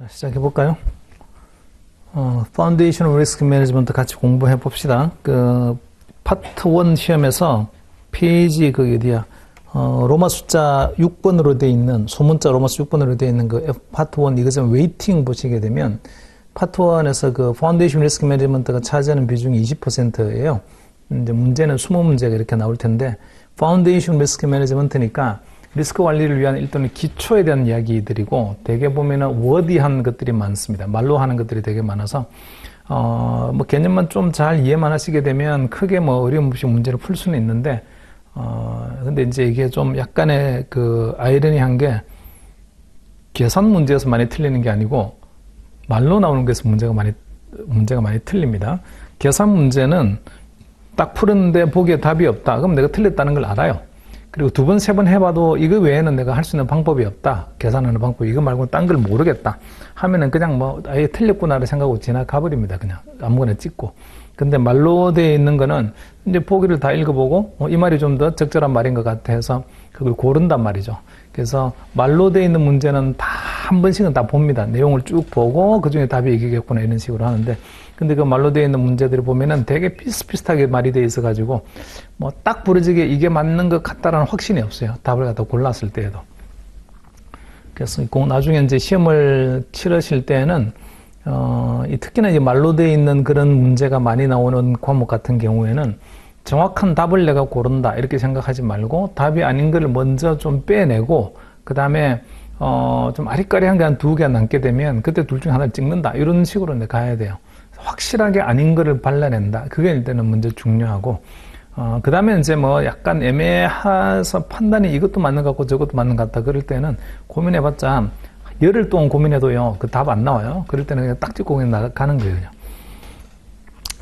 시작해 볼까요? Foundation Risk Management 같이 공부해 봅시다. 파트 1 시험에서 페이지 어디야? 로마 숫자 6번으로 되어 있는, 소문자 로마 숫자 6번으로 되어 있는 파트 1 이것은 웨이팅 보시게 되면 파트 1에서 Foundation Risk Management가 차지하는 비중이 20%예요. 이제 문제는 20문제가 이렇게 나올 텐데, Foundation Risk Management니까 리스크 관리를 위한 일단은 기초에 대한 이야기들이고, 되게 보면은 워디한 것들이 많습니다. 말로 하는 것들이 되게 많아서, 개념만 좀 잘 이해만 하시게 되면 크게 어려움 없이 문제를 풀 수는 있는데, 근데 이제 이게 좀 약간의 아이러니한 게, 계산 문제에서 많이 틀리는 게 아니고, 말로 나오는 것에서 문제가 많이 틀립니다. 계산 문제는 딱 푸는데 보기에 답이 없다. 그럼 내가 틀렸다는 걸 알아요. 그리고 2번, 3번 해봐도 이거 외에는 내가 할 수 있는 방법이 없다. 계산하는 방법, 이거 말고는 딴 걸 모르겠다. 하면은 그냥 아예 틀렸구나를 생각하고 지나가 버립니다. 그냥 아무거나 찍고. 근데 말로 되어 있는 거는 이제 보기를 다 읽어보고, 이 말이 좀 더 적절한 말인 것 같아 해서 그걸 고른단 말이죠. 그래서 말로 되어 있는 문제는 다 한 번씩은 다 봅니다. 내용을 쭉 보고 그 중에 답이 이기겠구나 이런 식으로 하는데, 근데 그 말로 되어 있는 문제들을 보면은 되게 비슷비슷하게 말이 되어 있어가지고 딱 부러지게 이게 맞는 것 같다라는 확신이 없어요. 답을 갖다 골랐을 때에도. 그래서 나중에 이제 시험을 치르실 때는 특히나 이제 말로 되어 있는 그런 문제가 많이 나오는 과목 같은 경우에는 정확한 답을 내가 고른다 이렇게 생각하지 말고, 답이 아닌 걸 먼저 좀 빼내고, 그 다음에 좀 아리까리한 게 한 2개 남게 되면 그때 둘 중에 하나를 찍는다 이런 식으로 가야 돼요. 확실하게 아닌 거를 발라낸다. 그게 일단은 먼저 중요하고, 그 다음에 이제 약간 애매해서 판단이 이것도 맞는 것 같고 저것도 맞는 것 같다. 그럴 때는 고민해봤자 열흘 동안 고민해도요, 그 답 안 나와요. 그럴 때는 그냥 딱 찍고 그냥 나가는 거예요, 그냥.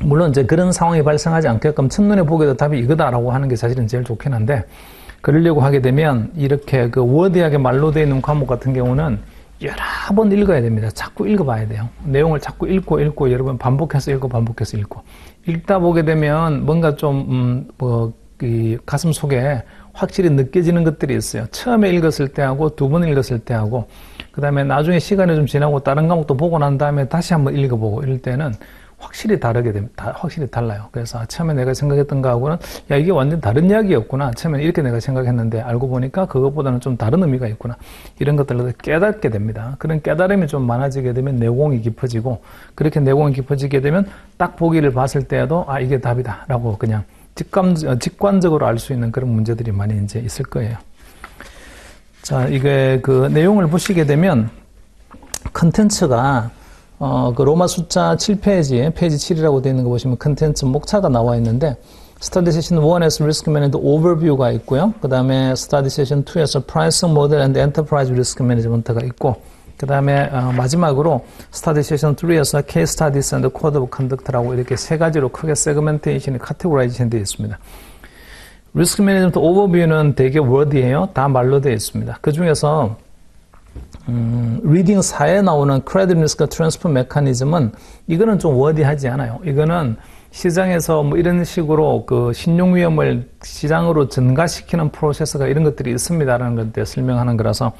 물론 이제 그런 상황이 발생하지 않게끔 첫눈에 보기에도 답이 이거다라고 하는 게 사실은 제일 좋긴 한데, 그러려고 하게 되면 이렇게 워디하게 말로 되어 있는 과목 같은 경우는 여러 번 읽어야 됩니다. 자꾸 읽어봐야 돼요. 내용을 자꾸 읽고 여러 번 반복해서 읽고 읽다 보게 되면 뭔가 좀 가슴 속에 확실히 느껴지는 것들이 있어요. 처음에 읽었을 때하고 2번 읽었을 때하고, 그 다음에 나중에 시간이 좀 지나고 다른 과목도 보고 난 다음에 다시 한번 읽어보고 이럴 때는 확실히 다르게 됩니다. 확실히 달라요. 그래서 처음에 내가 생각했던 거하고는 이게 완전 다른 이야기였구나. 처음에 이렇게 내가 생각했는데 알고 보니까 그것보다는 좀 다른 의미가 있구나. 이런 것들을 깨닫게 됩니다. 그런 깨달음이 좀 많아지게 되면 내공이 깊어지고, 그렇게 내공이 깊어지게 되면 딱 보기를 봤을 때에도 이게 답이다 라고 그냥 직관적으로 알 수 있는 그런 문제들이 많이 이제 있을 거예요. 자, 이게 내용을 보시게 되면 컨텐츠가 로마 숫자 7페이지에 페이지 7이라고 되어 있는 거 보시면 컨텐츠 목차가 나와 있는데, 스터디 세션 1에서 리스크 매니지먼트 오버뷰가 있고요. 그 다음에 스터디 세션 2에서 프라이싱 모델 앤드 엔터프라이즈 리스크 매니지먼트가 있고, 그 다음에 마지막으로 스터디 세션 3에서 케이스 스터디스 앤드 코드 오브 컨덕트라고 이렇게 3가지로 크게 세그멘테이션이 카테고라이즈된 되어 있습니다. 리스크 매니지먼트 오버뷰는 되게 워드예요. 다 말로 되어 있습니다. 그 중에서 리딩 4에 나오는 크레딧 리스크 트랜스퍼 메커니즘은 이거는 좀 워디하지 않아요. 이거는 시장에서 이런 식으로 신용 위험을 시장으로 증가시키는 프로세스가 이런 것들이 있습니다라는 것에 설명하는 거라서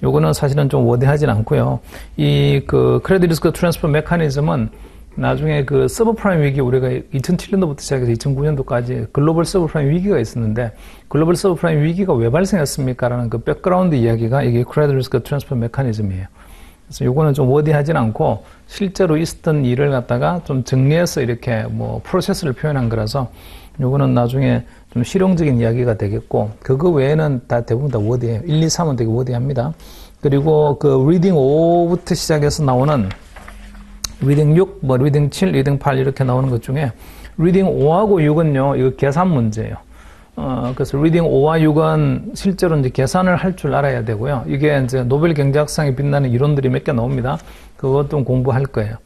요거는 사실은 좀 워디하진 않고요. 이 크레딧 리스크 트랜스퍼 메커니즘은 나중에 서브프라임 위기, 우리가 2007년도부터 시작해서 2009년도까지 글로벌 서브프라임 위기가 있었는데, 글로벌 서브프라임 위기가 왜 발생했습니까? 라는 백그라운드 이야기가 이게 크레딧 리스크 트랜스퍼 메커니즘이에요. 그래서 요거는 좀 워디하진 않고 실제로 있었던 일을 갖다가 좀 정리해서 이렇게 프로세스를 표현한 거라서 요거는 나중에 좀 실용적인 이야기가 되겠고, 그거 외에는 다 대부분 다 워디해요. 1, 2, 3은 되게 워디합니다. 그리고 리딩 5부터 시작해서 나오는 리딩 6, 리딩 7, 리딩 8 이렇게 나오는 것 중에 리딩 5하고 6은요, 이거 계산 문제예요. 그래서 리딩 5와 6은 실제로 이제 계산을 할 줄 알아야 되고요. 이게 이제 노벨 경제학상에 빛나는 이론들이 몇 개 나옵니다. 그것도 공부할 거예요.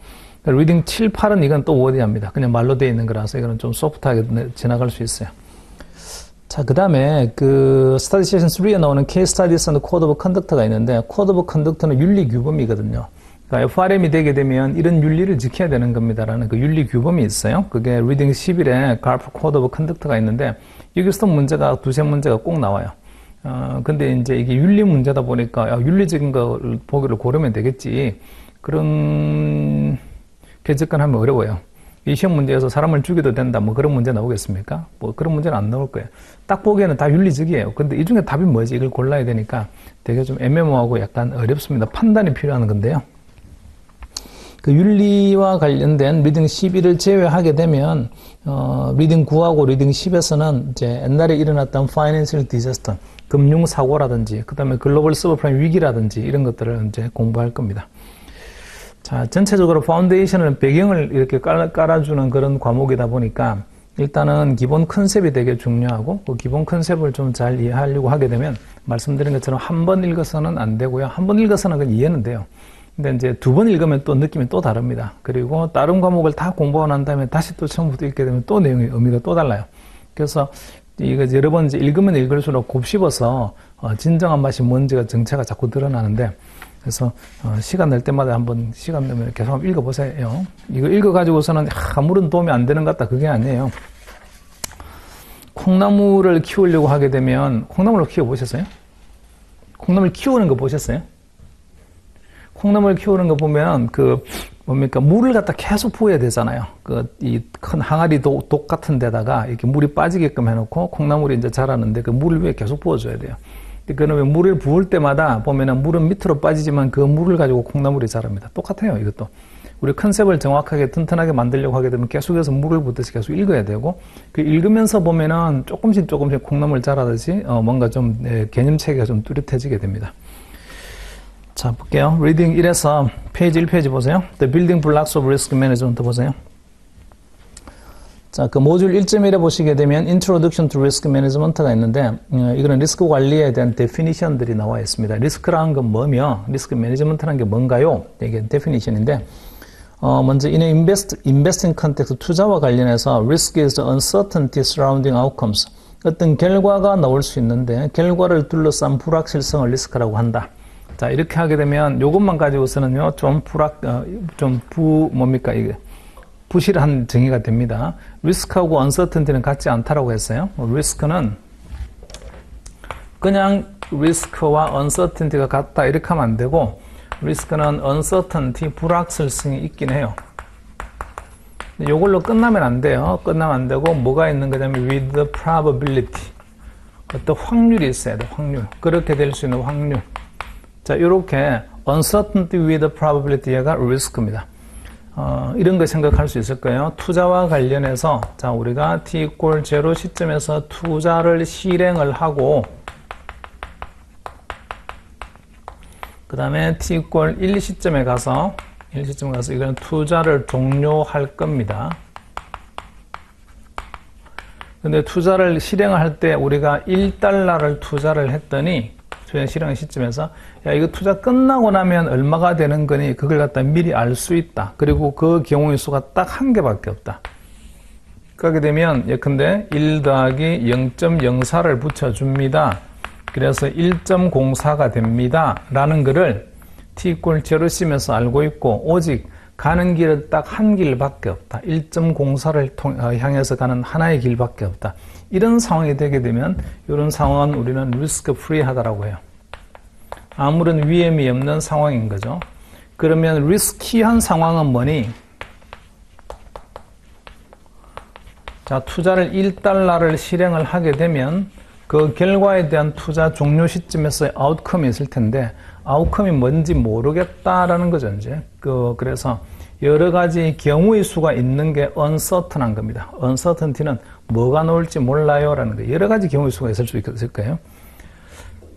리딩 7, 8은 이건 또 워디합니다. 그냥 말로 되어 있는 거라서 이거는 좀 소프트하게 지나갈 수 있어요. 자, 그 다음에 스터디 세션 3에 나오는 케이스 스터디스 앤드 코드 오브 컨덕트가 있는데, 코드 오브 컨덕트는 윤리 규범이거든요. 그러니까 FRM이 되게 되면 이런 윤리를 지켜야 되는 겁니다라는 윤리 규범이 있어요. 그게 리딩 11에 갈프 코드 오브 컨덕트가 있는데, 여기서 문제가 2-3문제가 꼭 나와요. 근데 이제 이게 윤리 문제다 보니까 윤리적인 거 보기를 고르면 되겠지. 그런 게 접근하면 어려워요. 이 시험 문제에서 사람을 죽여도 된다, 뭐 그런 문제 나오겠습니까? 뭐 그런 문제는 안 나올 거예요. 딱 보기에는 다 윤리적이에요. 근데 이 중에 답이 뭐지? 이걸 골라야 되니까 되게 좀 애매모호하고 약간 어렵습니다. 판단이 필요한 건데요. 그 윤리와 관련된 리딩 11을 제외하게 되면, 리딩 9하고 리딩 10에서는 이제 옛날에 일어났던 financial disaster, 금융사고라든지, 그 다음에 글로벌 서브프라임 위기라든지 이런 것들을 이제 공부할 겁니다. 자, 전체적으로 파운데이션을 배경을 이렇게 깔아주는 그런 과목이다 보니까 일단은 기본 컨셉이 되게 중요하고 그 기본 컨셉을 좀 잘 이해하려고 하게 되면 말씀드린 것처럼 한 번 읽어서는 안 되고요. 한 번 읽어서는 그냥 이해는 돼요. 근데 이제 두 번 읽으면 또 느낌이 또 다릅니다. 그리고 다른 과목을 다 공부하고 난 다음에 다시 또 처음부터 읽게 되면 또 내용의 의미가 또 달라요. 그래서 이거 여러 번 이제 읽으면 읽을수록 곱씹어서 진정한 맛이 뭔지가 정체가 자꾸 드러나는데 그래서 시간 낼 때마다 한번 시간 내면 계속 한번 읽어보세요. 이거 읽어가지고서는 아무런 도움이 안 되는 것 같다. 그게 아니에요. 콩나물을 키우려고 하게 되면 콩나물을 키워보셨어요? 콩나물 키우는 거 보셨어요? 콩나물 키우는 거 보면 뭡니까 물을 갖다 계속 부어야 되잖아요. 이 큰 항아리 독 같은 데다가 이렇게 물이 빠지게끔 해놓고 콩나물이 이제 자라는데 그 물을 위에 계속 부어줘야 돼요. 그러면 물을 부을 때마다 보면은 물은 밑으로 빠지지만 그 물을 가지고 콩나물이 자랍니다. 똑같아요, 이것도. 우리 컨셉을 정확하게 튼튼하게 만들려고 하게 되면 계속해서 물을 붓듯이 계속 읽어야 되고, 그 읽으면서 보면은 조금씩 콩나물 자라듯이, 뭔가 좀, 개념체계가 좀 뚜렷해지게 됩니다. 자, 볼게요. 리딩 1에서 페이지 1페이지 보세요. The Building Blocks of Risk Management 보세요. 자, 그 모듈 1.1에 보시게 되면 Introduction to Risk Management가 있는데 이거는 리스크 관리에 대한 데피니션들이 나와 있습니다. 리스크라는 건 뭐며 리스크 매니지먼트라는 게 뭔가요? 이게 데피니션인데 먼저 in investing context 투자와 관련해서 risk is the uncertainty surrounding outcomes. 어떤 결과가 나올 수 있는데 결과를 둘러싼 불확실성을 리스크라고 한다. 자, 이렇게 하게 되면 이것만 가지고서는요 뭡니까 이게 부실한 정의가 됩니다. 리스크하고 uncertainty는 같지 않다라고 했어요. 리스크는 그냥 리스크와 uncertainty가 같다 이렇게 하면 안 되고 리스크는 uncertainty, 불확실성이 있긴 해요. 이걸로 끝나면 안 돼요. 끝나면 안 되고 뭐가 있는 거냐면 with the probability. 어떤 확률이 있어야 돼. 확률. 그렇게 될 수 있는 확률. 자, 이렇게 uncertainty with probability가 리스크입니다. 이런 거 생각할 수 있을 거예요. 투자와 관련해서 자, 우리가 t=0 시점에서 투자를 실행을 하고 그 다음에 t=1 시점에 가서 이거는 투자를 종료할 겁니다. 근데 투자를 실행할 때 우리가 1달러를 투자를 했더니 실행 시점에서 야 이거 투자 끝나고 나면 얼마가 되는 거니 그걸 갖다 미리 알 수 있다. 그리고 그 경우의 수가 딱 한 개밖에 없다. 그렇게 되면 예컨대 1 더하기 0.04를 붙여줍니다. 그래서 1.04가 됩니다. 라는 거를 t=0 시점에서 알고 있고 오직 가는 길은 딱 한 길밖에 없다. 1.04를 향해서 가는 하나의 길밖에 없다. 이런 상황이 되게 되면 이런 상황은 우리는 리스크 프리하다라고 해요. 아무런 위험이 없는 상황인 거죠. 그러면 리스키한 상황은 뭐니? 자, 투자를 1달러를 실행을 하게 되면 그 결과에 대한 투자 종료 시점에서의 아웃컴이 있을 텐데 아웃컴이 뭔지 모르겠다라는 거죠, 이제. 그래서 여러 가지 경우의 수가 있는 게 uncertain한 겁니다. uncertainty는 뭐가 나올지 몰라요라는 거. 여러 가지 경우의 수가 있을 수 있을 거예요.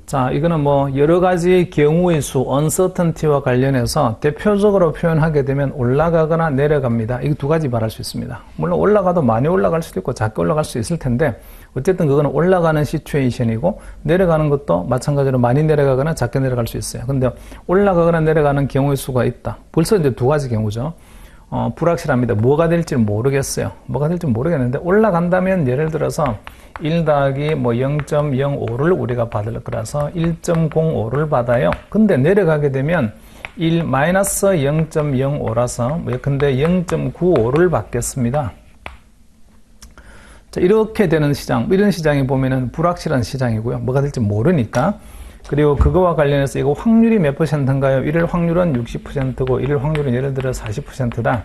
자, 이거는 뭐 여러 가지 경우의 수, uncertainty와 관련해서 대표적으로 표현하게 되면 올라가거나 내려갑니다. 이 두 가지 말할 수 있습니다. 물론 올라가도 많이 올라갈 수도 있고 작게 올라갈 수 있을 텐데 어쨌든 그거는 올라가는 시츄에이션이고 내려가는 것도 마찬가지로 많이 내려가거나 작게 내려갈 수 있어요. 근데 올라가거나 내려가는 경우의 수가 있다. 벌써 이제 두 가지 경우죠. 불확실합니다. 뭐가 될지 모르겠어요. 뭐가 될지 모르겠는데 올라간다면 예를 들어서 1 더하기 뭐 0.05를 우리가 받을 거라서 1.05를 받아요. 근데 내려가게 되면 1 마이너스 0.05라서 근데 0.95를 받겠습니다. 자, 이렇게 되는 시장, 이런 시장이 보면은 불확실한 시장이고요. 뭐가 될지 모르니까 그리고 그거와 관련해서 이거 확률이 몇 %인가요? 일일 확률은 60%고 일일 확률은 예를 들어 40%다.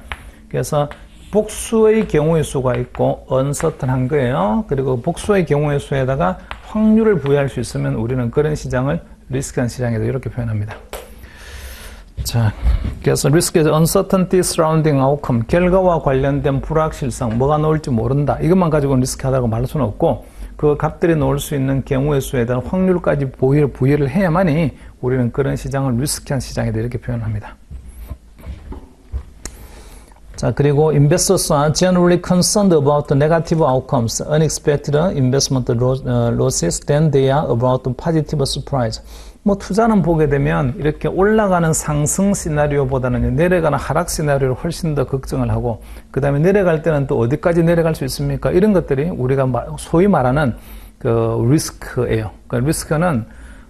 그래서 복수의 경우의 수가 있고 uncertain한 거예요. 그리고 복수의 경우의 수에다가 확률을 부여할 수 있으면 우리는 그런 시장을 리스크한 시장이다 이렇게 표현합니다. 자, 그래서 risk is uncertainty surrounding outcome. 결과와 관련된 불확실성, 뭐가 나올지 모른다. 이것만 가지고는 리스크하다고 말할 수는 없고 그 값들이 나올 수 있는 경우의 수에 대한 확률까지 부여를 해야만이 우리는 그런 시장을 리스키한 시장이다 이렇게 표현합니다. 자, 그리고 investors are generally concerned about the negative outcomes, unexpected investment losses than they are about the positive surprise. 뭐 투자는 보게 되면 이렇게 올라가는 상승 시나리오보다는 내려가는 하락 시나리오를 훨씬 더 걱정을 하고 그 다음에 내려갈 때는 또 어디까지 내려갈 수 있습니까? 이런 것들이 우리가 소위 말하는 그 리스크예요. 그러니까 리스크는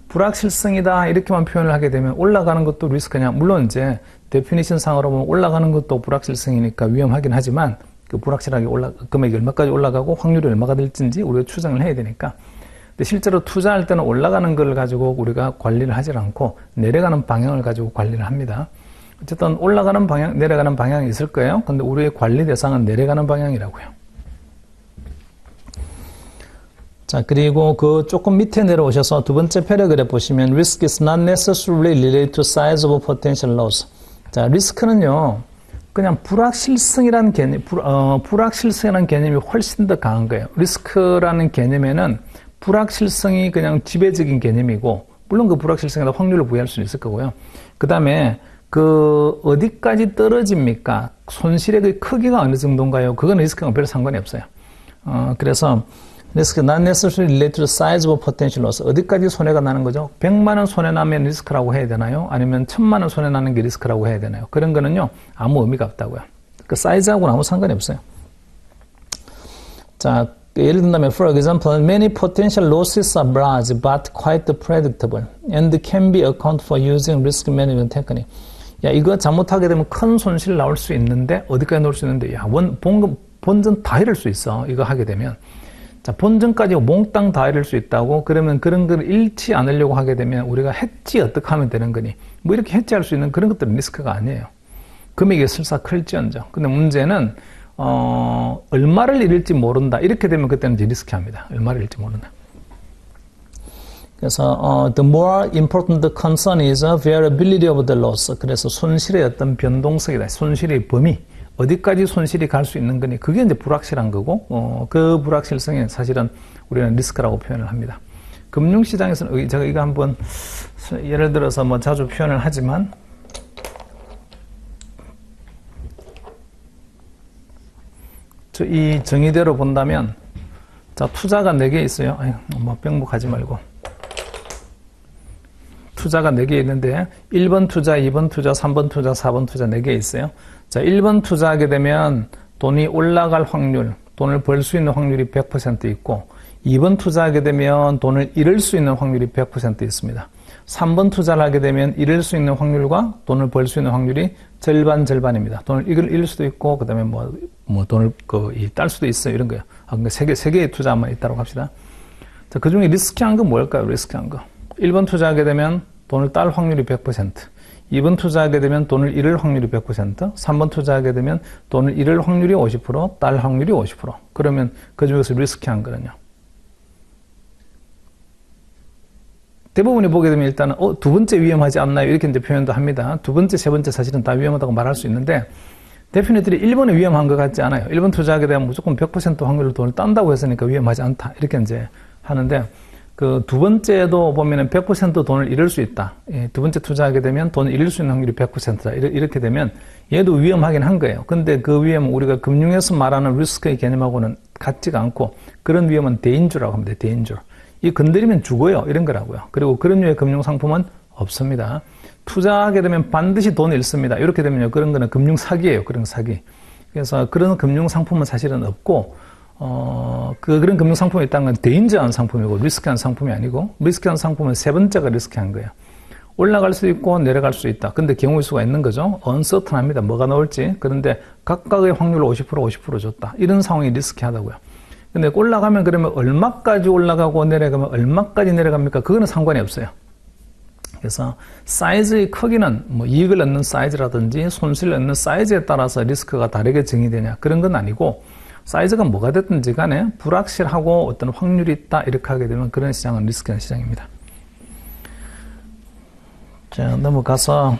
불확실성이다 이렇게만 표현을 하게 되면 올라가는 것도 리스크냐. 물론 이제 데피니션 상으로 보면 올라가는 것도 불확실성이니까 위험하긴 하지만 그 불확실하게 금액이 얼마까지 올라가고 확률이 얼마가 될지 우리가 추정을 해야 되니까. 근데 실제로 투자할 때는 올라가는 걸 가지고 우리가 관리를 하지 않고 내려가는 방향을 가지고 관리를 합니다. 어쨌든 올라가는 방향, 내려가는 방향이 있을 거예요. 근데 우리의 관리 대상은 내려가는 방향이라고요. 자, 그리고 그 조금 밑에 내려오셔서 두 번째 패러그래프 보시면 risk is not necessarily related to size of potential loss. 자, 리스크는요. 그냥 불확실성이라는 개념, 불확실성이라는 개념이 훨씬 더 강한 거예요. 리스크라는 개념에는 불확실성이 그냥 지배적인 개념이고, 물론 그 불확실성에다 확률을 부여할 수는 있을 거고요. 그 다음에 그 어디까지 떨어집니까? 손실의 그 크기가 어느 정도인가요? 그건 리스크랑 별 상관이 없어요. 그래서 risk not necessarily related to the size of potential loss. 어디까지 손해가 나는 거죠? 100만 원 손해 나면 리스크라고 해야 되나요? 아니면 1000만 원 손해 나는 게 리스크라고 해야 되나요? 그런 거는요, 아무 의미가 없다고요. 그 사이즈하고는 아무 상관이 없어요. 자, 예를 든다면, for example, many potential losses are large but quite predictable and can be accounted for using risk management technique. 야, 이거 잘못하게 되면 큰 손실 나올 수 있는데, 어디까지 나올 수 있는데, 야, 본전 다 잃을 수 있어. 이거 하게 되면. 자, 본전까지 몽땅 다 잃을 수 있다고, 그러면 그런 걸 잃지 않으려고 하게 되면 우리가 해지 어떻게 하면 되는 거니? 뭐 이렇게 해지할 수 있는 그런 것들은 리스크가 아니에요. 금액이 설사 클지언정. 근데 문제는, 얼마를 잃을지 모른다. 이렇게 되면 그때는 이제 리스키합니다. 얼마를 잃을지 모른다. 그래서, the more important the concern is variability of the loss. 그래서 손실의 어떤 변동성이다. 손실의 범위. 어디까지 손실이 갈 수 있는 거니? 그게 이제 불확실한 거고, 그 불확실성이 사실은 우리는 리스크라고 표현을 합니다. 금융시장에서는, 제가 이거 한번, 예를 들어서 뭐 자주 표현을 하지만, 이 정의대로 본다면, 자, 투자가 4개 있어요. 아유, 뭐, 뺑목하지 말고. 투자가 4개 있는데, 1번 투자, 2번 투자, 3번 투자, 4번 투자 4개 있어요. 자, 1번 투자하게 되면 돈이 올라갈 확률, 돈을 벌 수 있는 확률이 100% 있고, 2번 투자하게 되면 돈을 잃을 수 있는 확률이 100% 있습니다. 3번 투자를 하게 되면 잃을 수 있는 확률과 돈을 벌 수 있는 확률이 절반입니다. 돈을 잃을 수도 있고, 그 다음에 뭐 돈을 딸 수도 있어요. 이런 거요. 그러니까 세 개의 투자만 있다고 합시다. 자, 그 중에 리스키한 건 뭘까요? 리스키한 거. 1번 투자하게 되면 돈을 딸 확률이 100%. 2번 투자하게 되면 돈을 잃을 확률이 100%. 3번 투자하게 되면 돈을 잃을 확률이 50%, 딸 확률이 50%. 그러면 그 중에서 리스키한 거는요. 대부분이 보게 되면 일단은 두 번째 위험하지 않나요? 이렇게 이제 표현도 합니다. 두 번째, 세 번째 사실은 다 위험하다고 말할 수 있는데 대표님들이 1번이 위험한 것 같지 않아요. 1번 투자하게 되면 무조건 100% 확률로 돈을 딴다고 했으니까 위험하지 않다. 이렇게 이제 하는데 그 두 번째도 보면은 100% 돈을 잃을 수 있다. 예, 두 번째 투자하게 되면 돈을 잃을 수 있는 확률이 100%다. 이렇게 되면 얘도 위험하긴 한 거예요. 근데 그 위험은 우리가 금융에서 말하는 리스크의 개념하고는 같지가 않고 그런 위험은 대인주라고 합니다. 대인주. 이 건드리면 죽어요. 이런 거라고요. 그리고 그런 류의 금융상품은 없습니다. 투자하게 되면 반드시 돈을 잃습니다. 이렇게 되면요. 그런 거는 금융사기예요. 그런 사기. 그래서 그런 금융상품은 사실은 없고, 그런 금융상품이 있다는 건 데인저한 상품이고, 리스크한 상품이 아니고, 리스크한 상품은 세 번째가 리스크한 거예요. 올라갈 수 있고, 내려갈 수 있다. 근데 경우의 수가 있는 거죠. 언서튼합니다. 뭐가 나올지. 그런데 각각의 확률 50% 줬다. 이런 상황이 리스키하다고요. 근데 올라가면 그러면 얼마까지 올라가고 내려가면 얼마까지 내려갑니까? 그거는 상관이 없어요. 그래서 사이즈의 크기는 뭐 이익을 얻는 사이즈라든지 손실을 얻는 사이즈에 따라서 리스크가 다르게 정의되냐 그런 건 아니고 사이즈가 뭐가 됐든지 간에 불확실하고 어떤 확률이 있다 이렇게 하게 되면 그런 시장은 리스크한 시장입니다. 자, 넘어가서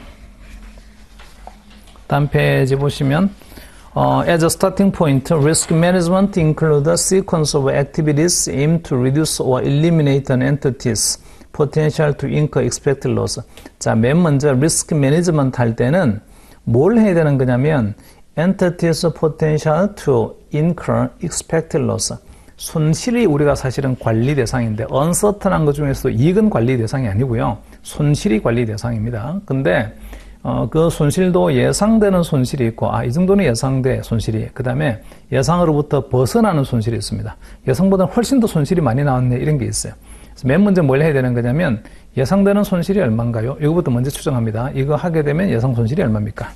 다음 페이지 보시면 as a starting point, risk management includes a sequence of activities aimed to reduce or eliminate an entity's potential to incur expected loss. 자, 맨 먼저 리스크 매니지먼트 할 때는 뭘 해야 되는 거냐면 entity's potential to incur expected loss. 손실이 우리가 사실은 관리 대상인데 uncertain한 것 중에서도 이익은 관리 대상이 아니고요. 손실이 관리 대상입니다. 근데 그 손실도 예상되는 손실이 있고 이 정도는 예상돼 손실이 그 다음에 예상으로부터 벗어나는 손실이 있습니다. 예상보다 훨씬 더 손실이 많이 나왔네 이런 게 있어요. 그래서 맨 먼저 뭘 해야 되는 거냐면 예상되는 손실이 얼마인가요? 이거부터 먼저 추정합니다. 이거 하게 되면 예상 손실이 얼마입니까?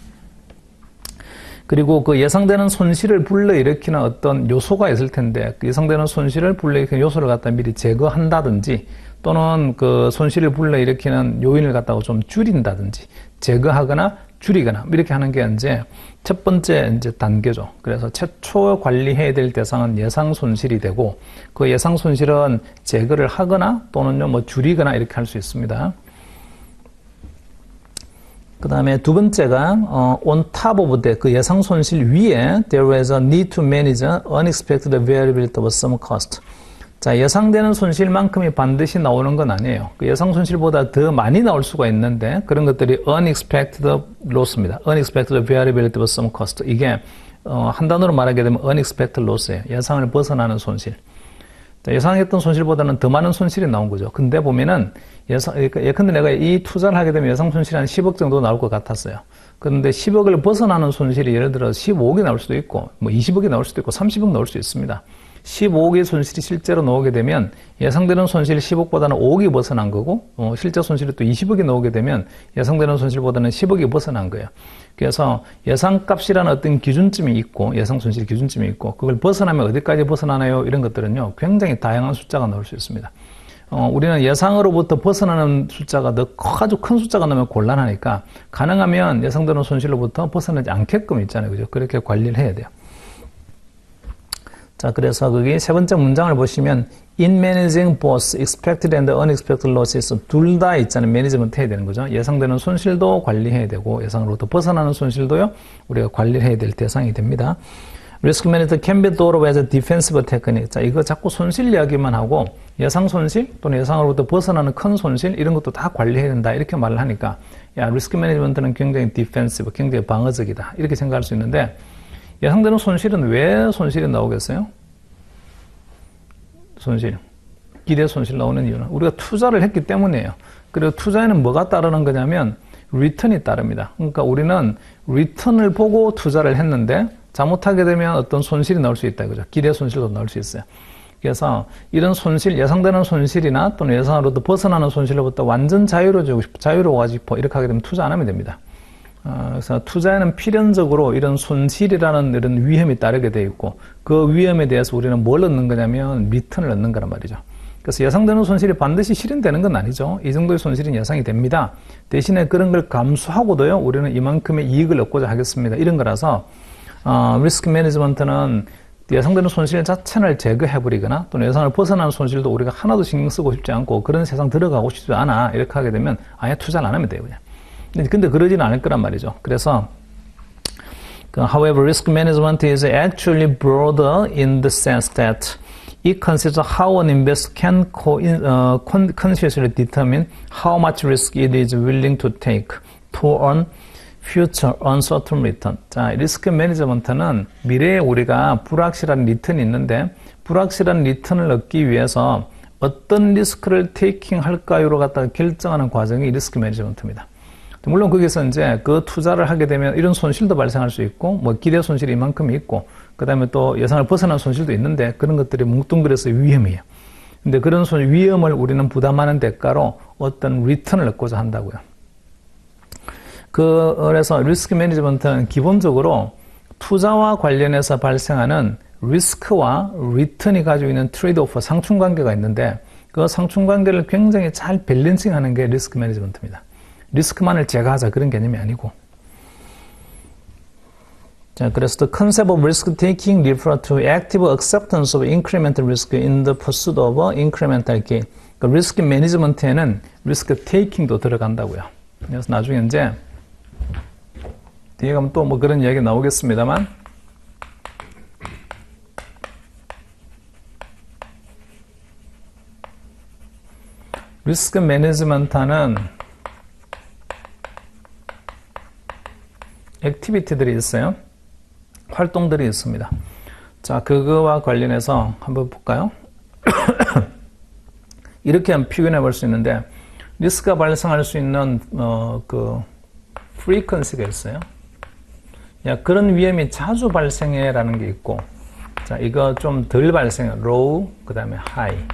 그리고 그 예상되는 손실을 불러일으키는 어떤 요소가 있을 텐데 그 예상되는 손실을 불러일으키는 요소를 갖다 미리 제거한다든지 또는 그 손실을 불러일으키는 요인을 갖다가 좀 줄인다든지 제거하거나 줄이거나 이렇게 하는 게 이제 첫 번째 이제 단계죠. 그래서 최초 관리해야 될 대상은 예상 손실이 되고 그 예상 손실은 제거를 하거나 또는요 뭐 줄이거나 이렇게 할 수 있습니다. 그 다음에 두 번째가 on top of that 그 예상 손실 위에 there is a need to manage unexpected variability of some cost. 자, 예상되는 손실만큼이 반드시 나오는 건 아니에요. 그 예상 손실보다 더 많이 나올 수가 있는데 그런 것들이 unexpected loss입니다. unexpected variability of some cost. 이게 한 단어로 말하게 되면 unexpected loss예요. 예상을 벗어나는 손실. 자, 예상했던 손실보다는 더 많은 손실이 나온 거죠. 근데 보면은 예컨대 내가 이 투자를 하게 되면 예상 손실이 한 10억 정도 나올 것 같았어요. 그런데 10억을 벗어나는 손실이 예를 들어 15억이 나올 수도 있고 뭐 20억이 나올 수도 있고 30억 나올 수도 있습니다. 15억의 손실이 실제로 나오게 되면 예상되는 손실이 10억보다는 5억이 벗어난 거고 실제 손실이 또 20억이 나오게 되면 예상되는 손실보다는 10억이 벗어난 거예요. 그래서 예상값이라는 어떤 기준점이 있고 예상 손실 기준점이 있고 그걸 벗어나면 어디까지 벗어나나요? 이런 것들은요 굉장히 다양한 숫자가 나올 수 있습니다. 우리는 예상으로부터 벗어나는 숫자가 아주 큰 숫자가 나오면 곤란하니까 가능하면 예상되는 손실로부터 벗어나지 않게끔 있잖아요. 그죠? 그렇게 관리를 해야 돼요. 자, 그래서 거기 세 번째 문장을 보시면 in managing both expected and unexpected losses 둘 다 있잖아요. 매니지먼트 해야 되는 거죠. 예상되는 손실도 관리해야 되고 예상으로부터 벗어나는 손실도요. 우리가 관리를 해야 될 대상이 됩니다. Risk management can be thought of as a defensive technique. 자, 이거 자꾸 손실 이야기만 하고 예상 손실 또는 예상으로부터 벗어나는 큰 손실 이런 것도 다 관리해야 된다 이렇게 말을 하니까 야, 리스크 매니지먼트는 굉장히 디펜시브, 굉장히 방어적이다 이렇게 생각할 수 있는데 예상되는 손실은 왜 손실이 나오겠어요? 손실. 기대 손실 나오는 이유는 우리가 투자를 했기 때문이에요. 그리고 투자에는 뭐가 따르는 거냐면 리턴이 따릅니다. 그러니까 우리는 리턴을 보고 투자를 했는데 잘못하게 되면 어떤 손실이 나올 수 있다. 그죠? 기대 손실도 나올 수 있어요. 그래서 이런 손실, 예상되는 손실이나 또는 예상으로부터 벗어나는 손실로부터 완전 자유로워지고 이렇게 하게 되면 투자 안 하면 됩니다. 그래서 투자에는 필연적으로 이런 손실이라는 이런 위험이 따르게 되어 있고 그 위험에 대해서 우리는 뭘 얻는 거냐면 리턴을 얻는 거란 말이죠. 그래서 예상되는 손실이 반드시 실현되는 건 아니죠. 이 정도의 손실은 예상이 됩니다. 대신에 그런 걸 감수하고도요, 우리는 이만큼의 이익을 얻고자 하겠습니다. 이런 거라서 리스크 매니지먼트는 예상되는 손실 자체를 제거해버리거나 또는 예상을 벗어나는 손실도 우리가 하나도 신경 쓰고 싶지 않고 그런 세상 들어가고 싶지 않아 이렇게 하게 되면 아예 투자를 안 하면 돼요. 그냥. 근데 그러지는 않을 거란 말이죠. 그래서 however, risk management is actually broader in the sense that it considers how an investor can consciously determine how much risk it is willing to take to earn future uncertain return. 자, 리스크 매니지먼트는 미래에 우리가 불확실한 리턴이 있는데 불확실한 리턴을 얻기 위해서 어떤 리스크를 테이킹 할까요로 갖다가 결정하는 과정이 리스크 매니지먼트입니다. 물론 거기서 이제 그 투자를 하게 되면 이런 손실도 발생할 수 있고, 뭐 기대 손실이 이만큼이 있고, 그 다음에 또 예상을 벗어난 손실도 있는데 그런 것들이 뭉뚱그려서 위험이에요. 근데 그런 위험을 우리는 부담하는 대가로 어떤 리턴을 얻고자 한다고요. 그래서 리스크 매니지먼트는 기본적으로 투자와 관련해서 발생하는 리스크와 리턴이 가지고 있는 트레이드 오프 상충관계가 있는데 그 상충관계를 굉장히 잘 밸런싱하는 게 리스크 매니지먼트입니다. 리스크만을 제거하자 그런 개념이 아니고. 자, 그래서 the concept of risk taking refer to active acceptance of incremental risk in the pursuit of incremental gain. 그 리스크 매니지먼트에는 리스크 테이킹도 들어간다고요. 그래서 나중에 이제 뒤에 가면 또 뭐 그런 이야기 나오겠습니다만 리스크 매니지먼트는 액티비티들이 있어요. 활동들이 있습니다. 자, 그거와 관련해서 한번 볼까요? 이렇게 한번 표현해 볼 수 있는데 리스크가 발생할 수 있는 그 frequency가 있어요. 야, 그런 위험이 자주 발생해라는 게 있고, 자, 이거 좀 덜 발생해. low, 그 다음에 high.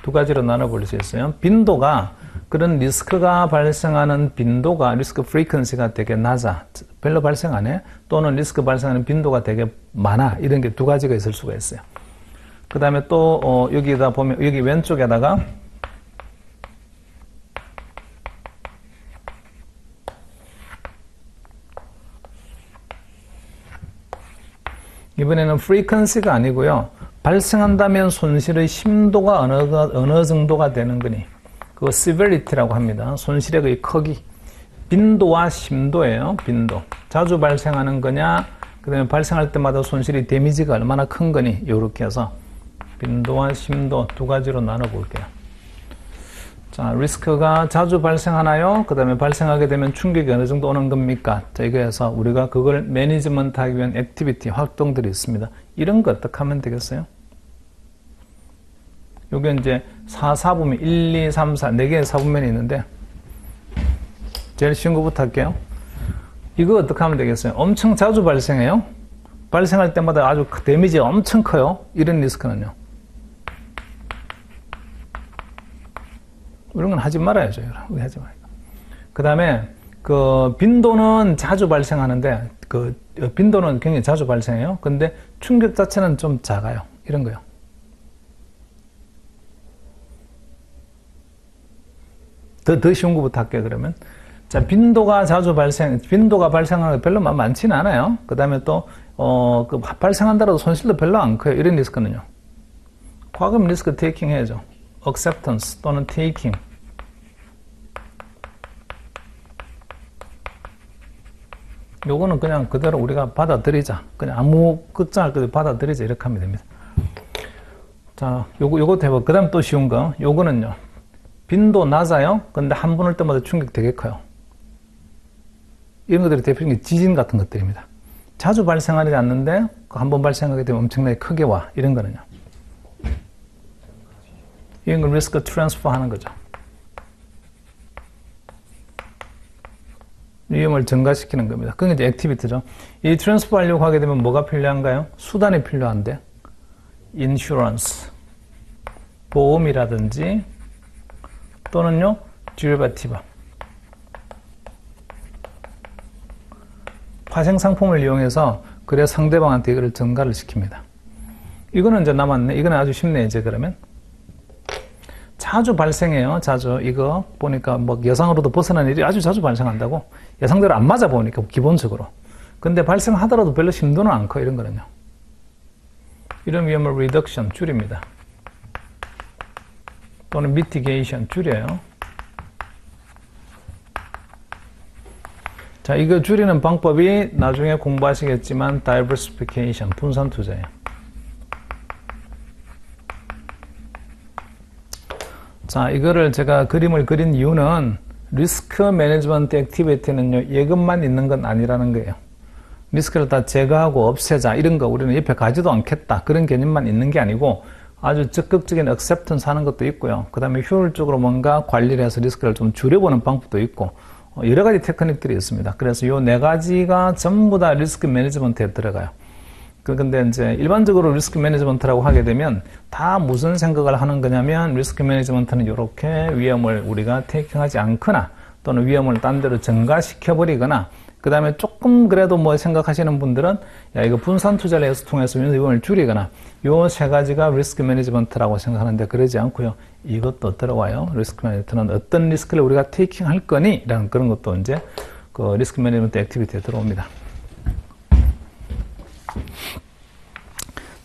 두 가지로 나눠볼 수 있어요. 빈도가, 그런 리스크가 발생하는 빈도가, 리스크 프리퀀시가 되게 낮아. 별로 발생 안 해. 또는 리스크 발생하는 빈도가 되게 많아. 이런 게 두 가지가 있을 수가 있어요. 그 다음에 또, 여기다 보면, 여기 왼쪽에다가, 이번에는 프리퀀시가 아니고요. 발생한다면 손실의 심도가 어느 정도가 되는 거니. 그거 severity라고 합니다. 손실의 그 크기. 빈도와 심도예요. 빈도. 자주 발생하는 거냐, 그 다음에 발생할 때마다 손실이 데미지가 얼마나 큰 거니. 요렇게 해서 빈도와 심도 두 가지로 나눠볼게요. 자, 리스크가 자주 발생하나요? 그 다음에 발생하게 되면 충격이 어느 정도 오는 겁니까? 자, 이거에서 우리가 그걸 매니지먼트 하기 위한 액티비티, 활동들이 있습니다. 이런 거 어떻게 하면 되겠어요? 요게 이제 4부면 1, 2, 3, 4, 4개의 4부면이 있는데, 제일 쉬운 거부터 할게요. 이거 어떻게 하면 되겠어요? 엄청 자주 발생해요? 발생할 때마다 아주 데미지가 엄청 커요? 이런 리스크는요? 이런 건 하지 말아야죠. 왜 하지 말아요? 그 다음에, 그, 빈도는 자주 발생하는데, 그, 빈도는 굉장히 자주 발생해요. 근데 충격 자체는 좀 작아요. 이런 거요. 더 쉬운 거부터 할게요, 그러면. 자, 빈도가 발생하는 게 별로 많지는 않아요. 그 다음에 또, 그, 발생한다라도 손실도 별로 안 커요. 이런 리스크는요. 과금 리스크 테이킹 해야죠. acceptance 또는 taking. 요거는 그냥 그대로 우리가 받아들이자. 그냥 아무 걱정할 것 없이 받아들이자. 이렇게 하면 됩니다. 자, 요것도 해봐. 그 다음 또 쉬운 거. 요거는요. 빈도 낮아요. 근데 한 번 올 때마다 충격 되게 커요. 이런 것들이 대표적인 게 지진 같은 것들입니다. 자주 발생하지 않는데 한 번 발생하게 되면 엄청나게 크게 와. 이런 거는요. 이런 걸 리스크 트랜스퍼 하는 거죠. 위험을 증가시키는 겁니다. 그게 이제 액티비티죠. 이 트랜스퍼 하려고 하게 되면 뭐가 필요한가요? 수단이 필요한데, 인슈런스, 보험이라든지, 또는요, 디리버티브. 파생 상품을 이용해서 그래 상대방한테 이거를 증가를 시킵니다. 이거는 이제 남았네. 이거는 아주 쉽네, 이제 그러면. 자주 발생해요. 자주. 이거 보니까 뭐 예상으로도 벗어난 일이 아주 자주 발생한다고. 예상대로 안 맞아 보니까 기본적으로. 근데 발생하더라도 별로 심도는 안 커. 이런 거는요. 이런 위험을 reduction 줄입니다. 또는 mitigation 줄여요. 자, 이거 줄이는 방법이 나중에 공부하시겠지만 diversification, 분산 투자예요. 자, 이거를 제가 그림을 그린 이유는 리스크 매니지먼트 액티비티는요, 예금만 있는 건 아니라는 거예요. 리스크를 다 제거하고 없애자, 이런 거 우리는 옆에 가지도 않겠다. 그런 개념만 있는 게 아니고 아주 적극적인 액셉턴스 하는 것도 있고요. 그 다음에 효율적으로 뭔가 관리를 해서 리스크를 좀 줄여보는 방법도 있고, 여러 가지 테크닉들이 있습니다. 그래서 요 네 가지가 전부 다 리스크 매니지먼트에 들어가요. 근데 이제 일반적으로 리스크 매니지먼트라고 하게 되면 다 무슨 생각을 하는 거냐면 리스크 매니지먼트는 이렇게 위험을 우리가 테이킹하지 않거나 또는 위험을 딴 데로 증가시켜 버리거나 그 다음에 조금 그래도 뭐 생각하시는 분들은 야 이거 분산 투자를 통해서 위험을 줄이거나 요 세 가지가 리스크 매니지먼트라고 생각하는데 그러지 않고요. 이것도 들어와요. 리스크 매니지먼트는 어떤 리스크를 우리가 테이킹 할 거니? 라는 그런 것도 이제 그 리스크 매니지먼트 액티비티에 들어옵니다.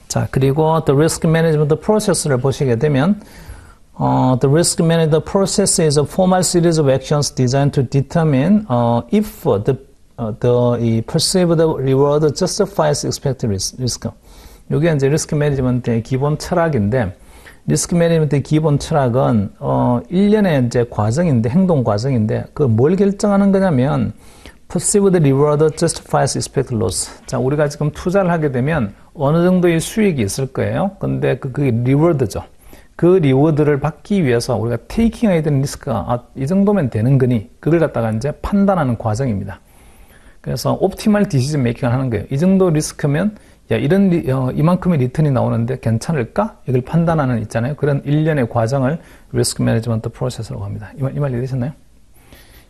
자, 그리고 the risk management process를 보시게 되면 the risk management process is a formal series of actions designed to determine if the perceived reward justifies expected risk. 이게 이제 리스크 매니지먼트의 기본 철학인데, 리스크 매니지먼트의 기본 철학은 일련의 이제 과정인데, 행동 과정인데, 그 뭘 결정하는 거냐면 perceived reward justifies expected loss. 자, 우리가 지금 투자를 하게 되면 어느 정도의 수익이 있을 거예요. 근데 그게 리워드죠. 그 리워드를 받기 위해서 우리가 테이킹해야 되는 리스크가 이 정도면 되는 거니 그걸 갖다가 이제 판단하는 과정입니다. 그래서 옵티멀 디시전 메이킹을 하는 거예요. 이 정도 리스크면 야 이런 이만큼의 리턴이 나오는데 괜찮을까? 이걸 판단하는 있잖아요. 그런 일련의 과정을 리스크 매니지먼트 프로세스라고 합니다. 이 말 이해되셨나요?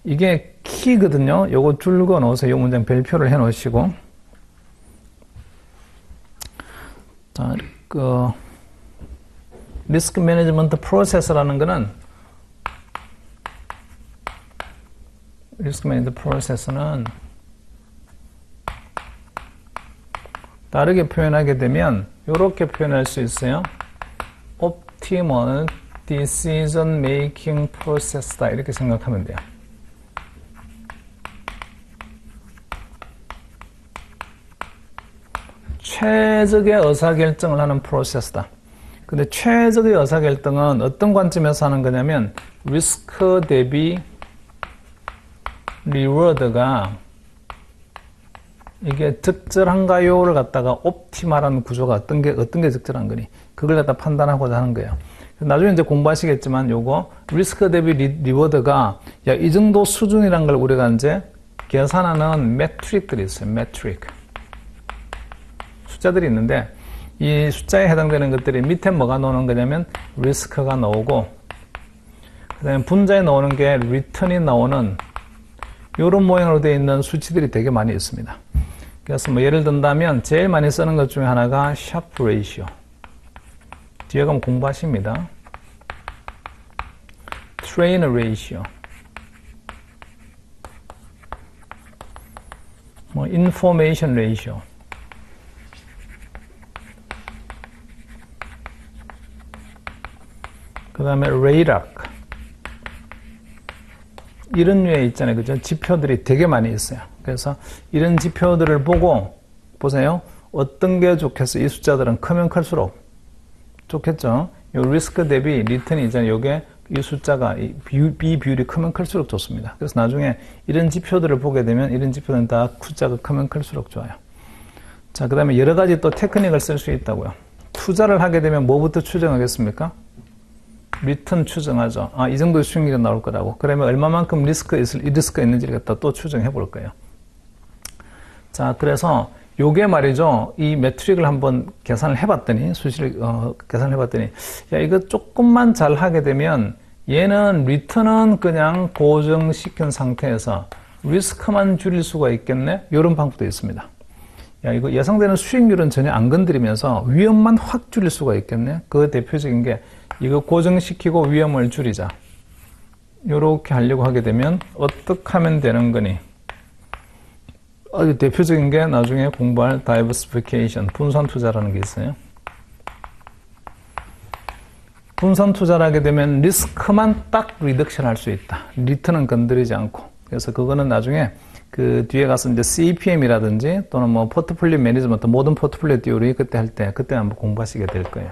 이게 키거든요. 요거 줄거 넣어서 요 문장 별표를 해 놓으시고 자, 리스크 매니지먼트 프로세스라는 거는 리스크 매니지먼트 프로세스는 다르게 표현하게 되면 이렇게 표현할 수 있어요. Optimal Decision Making Process다 이렇게 생각하면 돼요. 최적의 의사결정을 하는 프로세스다. 근데 최적의 의사결정은 어떤 관점에서 하는 거냐면 리스크 대비 리워드가 이게 적절한가요를 갖다가 옵티멀한 구조가 어떤 게 적절한 거니 그걸 갖다 판단하고자 하는 거예요. 나중에 이제 공부하시겠지만 요거 리스크 대비 리워드가 야 이 정도 수준이란 걸 우리가 이제 계산하는 매트릭들이 있어요. 매트릭 숫자들이 있는데 이 숫자에 해당되는 것들이 밑에 뭐가 나오는 거냐면 리스크가 나오고 그 다음에 분자에 나오는 게 리턴이 나오는 이런 모양으로 되어 있는 수치들이 되게 많이 있습니다. 그래서 뭐 예를 든다면 제일 많이 쓰는 것 중에 하나가 샤프 레이시오. 뒤에 가면 공부하십니다. 트레이너 레이시오. 뭐 인포메이션 레이시오. 그 다음에 레이락 이런 류에 있잖아요. 그죠? 지표들이 되게 많이 있어요. 그래서 이런 지표들을 보고 보세요. 어떤 게 좋겠어? 이 숫자들은 크면 클수록 좋겠죠? 요 리스크 대비 리턴이 있잖아요. 요게 이 숫자가 이 비율이 크면 클수록 좋습니다. 그래서 나중에 이런 지표들을 보게 되면 이런 지표는 다 숫자가 크면 클수록 좋아요. 자, 그 다음에 여러 가지 또 테크닉을 쓸 수 있다고요. 투자를 하게 되면 뭐부터 추정하겠습니까? 리턴 추정하죠. 이 정도 수익률이 나올 거라고. 그러면 얼마만큼 리스크가 있는지를 갖다 또 추정해 볼 거예요. 자, 그래서 요게 말이죠. 이 매트릭을 한번 계산을 해봤더니, 수식을, 계산을 해봤더니, 야, 이거 조금만 잘 하게 되면 얘는 리턴은 그냥 고정시킨 상태에서 리스크만 줄일 수가 있겠네? 이런 방법도 있습니다. 야, 이거 예상되는 수익률은 전혀 안 건드리면서 위험만 확 줄일 수가 있겠네? 그 대표적인 게 이거 고정시키고 위험을 줄이자. 요렇게 하려고 하게 되면 어떻게 하면 되는 거니? 아주 대표적인 게 나중에 공부할 다이버시피케이션, 분산 투자라는 게 있어요. 분산 투자를 하게 되면 리스크만 딱 리덕션 할 수 있다. 리턴은 건드리지 않고. 그래서 그거는 나중에 그 뒤에 가서 이제 CPM이라든지 또는 뭐 포트폴리오 매니지먼트, 모든 포트폴리오 띠오리 그때 한번 공부하시게 될 거예요.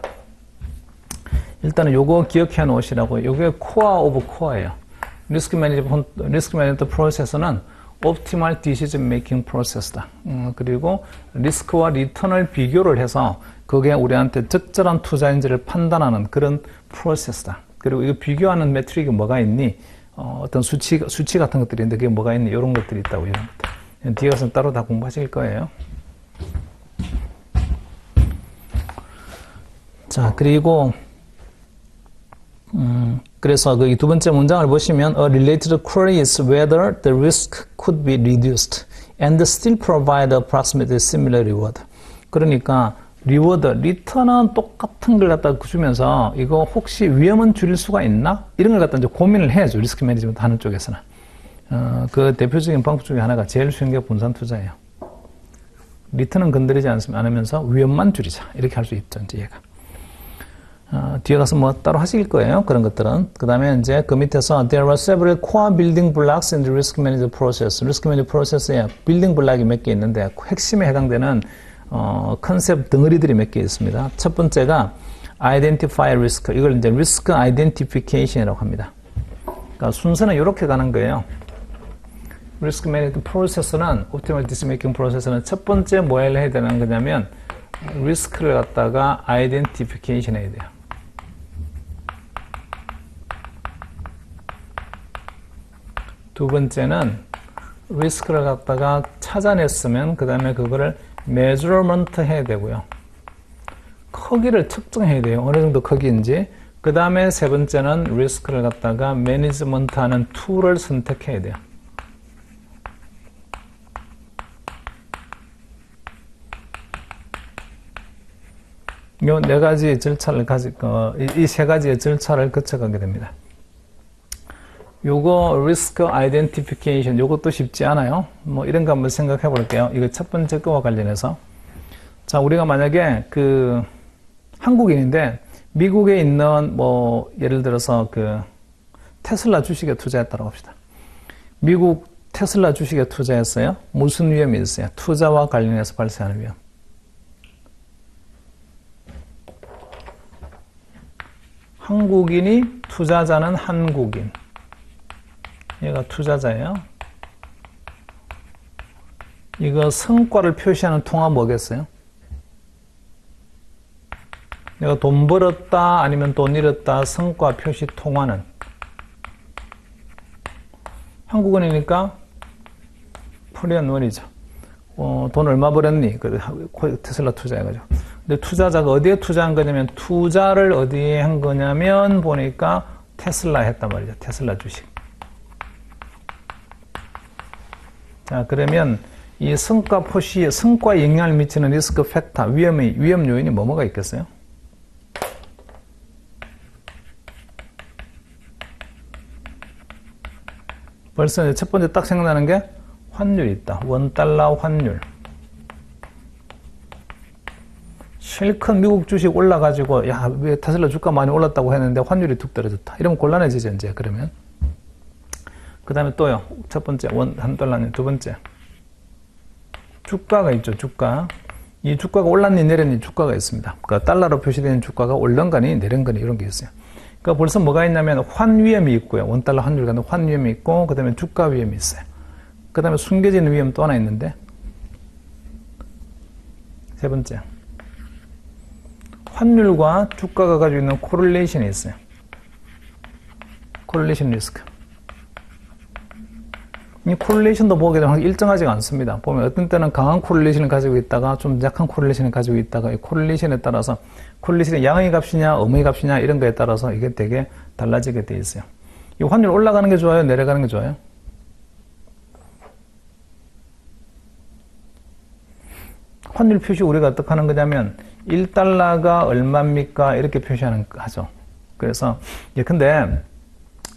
일단은 요거 기억해 놓으시라고. 요게 코어 오브 코어예요. 리스크 매니지먼트 프로세스는 옵티멀 디시전 메이킹 프로세스다. 그리고 리스크와 리턴을 비교를 해서 그게 우리한테 적절한 투자인지를 판단하는 그런 프로세스다. 그리고 이거 비교하는 매트릭이 뭐가 있니? 어떤 수치 같은 것들이 있는데 그게 뭐가 있니? 이런 것들이 있다고. 이런 것들. 뒤에 가서 따로 다 공부하실 거예요. 자, 그리고 그래서 그 두 번째 문장을 보시면 a related query is whether the risk could be reduced and still provide approximately similar reward. 그러니까 리워드, 리턴은 똑같은 걸 갖다 주면서 이거 혹시 위험은 줄일 수가 있나? 이런 걸 갖다 이제 고민을 해야죠. 리스크 매니지먼트 하는 쪽에서는. 그 대표적인 방법 중에 하나가 제일 쉬운 게 분산 투자예요. 리턴은 건드리지 않으면서 위험만 줄이자. 이렇게 할 수 있죠, 이제 얘가. 뒤에 가서 뭐 따로 하실 거예요. 그런 것들은. 그 다음에 이제 그 밑에서 There are several core building blocks in the risk management process. 리스크 매니지먼트 프로세스에 빌딩 블락이 몇 개 있는데 핵심에 해당되는 컨셉 덩어리들이 몇 개 있습니다. 첫 번째가 identify risk. 이걸 이제 risk identification이라고 합니다. 그러니까 순서는 이렇게 가는 거예요. risk management process는 optimal decision making process는 첫 번째 뭐 해야 되는 거냐면 리스크를 갖다가 identification 해야 돼요. 두 번째는 리스크를 갖다가 찾아냈으면 그 다음에 그거를 measurement 해야 되고요. 크기를 측정해야 돼요. 어느 정도 크기인지. 그 다음에 세 번째는 리스크를 갖다가 management 하는 툴을 선택해야 돼요. 요 네 가지 절차를 이 세 가지의 절차를 거쳐가게 됩니다. 요거 risk identification 요것도 쉽지 않아요. 뭐 이런 거 한번 생각해 볼게요. 이거 첫 번째 거와 관련해서. 자, 우리가 만약에 그 한국인인데 미국에 있는 뭐 예를 들어서 그 테슬라 주식에 투자했다고 합시다. 미국 테슬라 주식에 투자했어요. 무슨 위험이 있어요? 투자와 관련해서 발생하는 위험. 한국인이 투자자는 한국인. 얘가 투자자예요. 이거 성과를 표시하는 통화 뭐겠어요? 내가 돈 벌었다 아니면 돈 잃었다 성과 표시 통화는 한국인이니까 프리언원이죠. 돈 얼마 벌었니? 테슬라 투자해가지고. 근데 투자자가 어디에 투자한 거냐면 투자를 어디에 한 거냐면 보니까 테슬라 했단 말이죠. 테슬라 주식. 자, 그러면 이 성과 표시에 성과에 영향을 미치는 리스크 팩터, 위험 요인이 뭐가 있겠어요? 벌써 첫 번째 딱 생각나는 게 환율이 있다. $1 환율. 실컷 미국 주식 올라가지고 야, 왜 테슬라 주가 많이 올랐다고 했는데 환율이 툭 떨어졌다. 이러면 곤란해지죠, 이제 그러면. 그 다음에 또요. 첫 번째 $1. 두 번째 주가가 있죠. 주가. 이 주가가 올랐니 내렸니 주가가 있습니다. 그러니까 달러로 표시되는 주가가 올른 거니 내린 거니 이런 게 있어요. 그러니까 벌써 뭐가 있냐면 환위험이 있고요. $1 환율 같은 환위험이 있고 그 다음에 주가 위험이 있어요. 그 다음에 숨겨진 위험 또 하나 있는데 세 번째 환율과 주가가 가지고 있는 코릴레이션이 있어요. 코릴레이션 리스크. 이 코릴레이션도 보게 되면 일정하지가 않습니다. 보면 어떤 때는 강한 코릴레이션을 가지고 있다가 좀 약한 코릴레이션을 가지고 있다가 이 코릴레이션에 따라서 코릴레이션의 양의 값이냐 음의 값이냐 이런 거에 따라서 이게 되게 달라지게 돼 있어요. 이 환율 올라가는 게 좋아요? 내려가는 게 좋아요? 환율 표시 우리가 어떻게 하는 거냐면 $1가 얼마입니까? 이렇게 하죠. 그래서 근데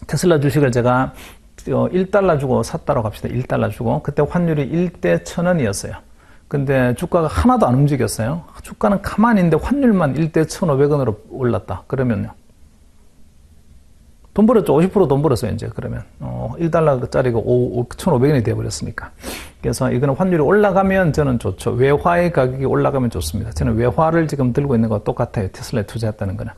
테슬라 주식을 제가 $1 주고 샀다고 합시다. $1 주고 그때 환율이 1대 1,000원이었어요. 근데 주가가 하나도 안 움직였어요. 주가는 가만히 있는데 환율만 1대 1,500원으로 올랐다. 그러면요. 돈 벌었죠. 50% 돈 벌었어요. 이제 그러면 $1짜리가 1,500원이 돼버렸으니까. 그래서 이거는 환율이 올라가면 저는 좋죠. 외화의 가격이 올라가면 좋습니다. 저는 외화를 지금 들고 있는 거 똑같아요. 테슬라에 투자했다는 거는.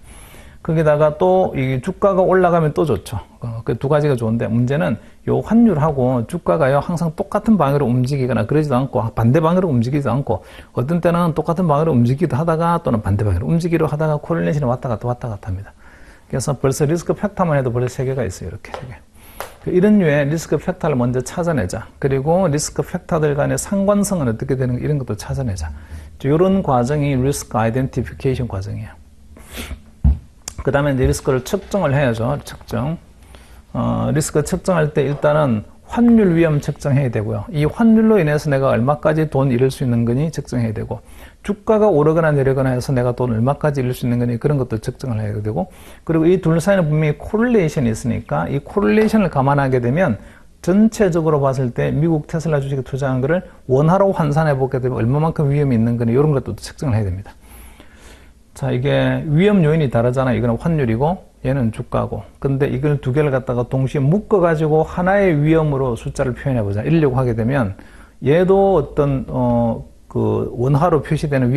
거기다가 또 이 주가가 올라가면 또 좋죠. 그 두 가지가 좋은데 문제는 요 환율하고 주가가요 항상 똑같은 방향으로 움직이거나 그러지도 않고 반대 방향으로 움직이지도 않고 어떤 때는 똑같은 방향으로 움직이기도 하다가 또는 반대 방향으로 움직이기도 하다가 코릴레이션이 왔다 갔다 합니다. 그래서 벌써 리스크 팩터만 해도 벌써 3개가 있어요. 이렇게 3개. 이런 류의 리스크 팩터를 먼저 찾아내자. 그리고 리스크 팩터들 간의 상관성은 어떻게 되는가 이런 것도 찾아내자. 이런 과정이 리스크 아이덴티피케이션 과정이에요. 그 다음에 이제 리스크를 측정을 해야죠. 측정. 리스크 측정할 때 일단은 환율 위험 측정해야 되고요. 이 환율로 인해서 내가 얼마까지 돈 잃을 수 있는 거니 측정해야 되고, 주가가 오르거나 내리거나 해서 내가 돈 얼마까지 잃을 수 있는 거니 그런 것도 측정을 해야 되고, 그리고 이 둘 사이는 분명히 코릴레이션이 있으니까 이 코릴레이션을 감안하게 되면 전체적으로 봤을 때 미국 테슬라 주식에 투자한 거를 원화로 환산해 보게 되면 얼마만큼 위험이 있는 거니 이런 것도 측정을 해야 됩니다. 자, 이게 위험 요인이 다르잖아요. 이거는 환율이고 얘는 주가고. 근데 이걸 두 개를 갖다가 동시에 묶어가지고 하나의 위험으로 숫자를 표현해보자. 이러려고 하게 되면 얘도 어떤, 그 원화로 표시되는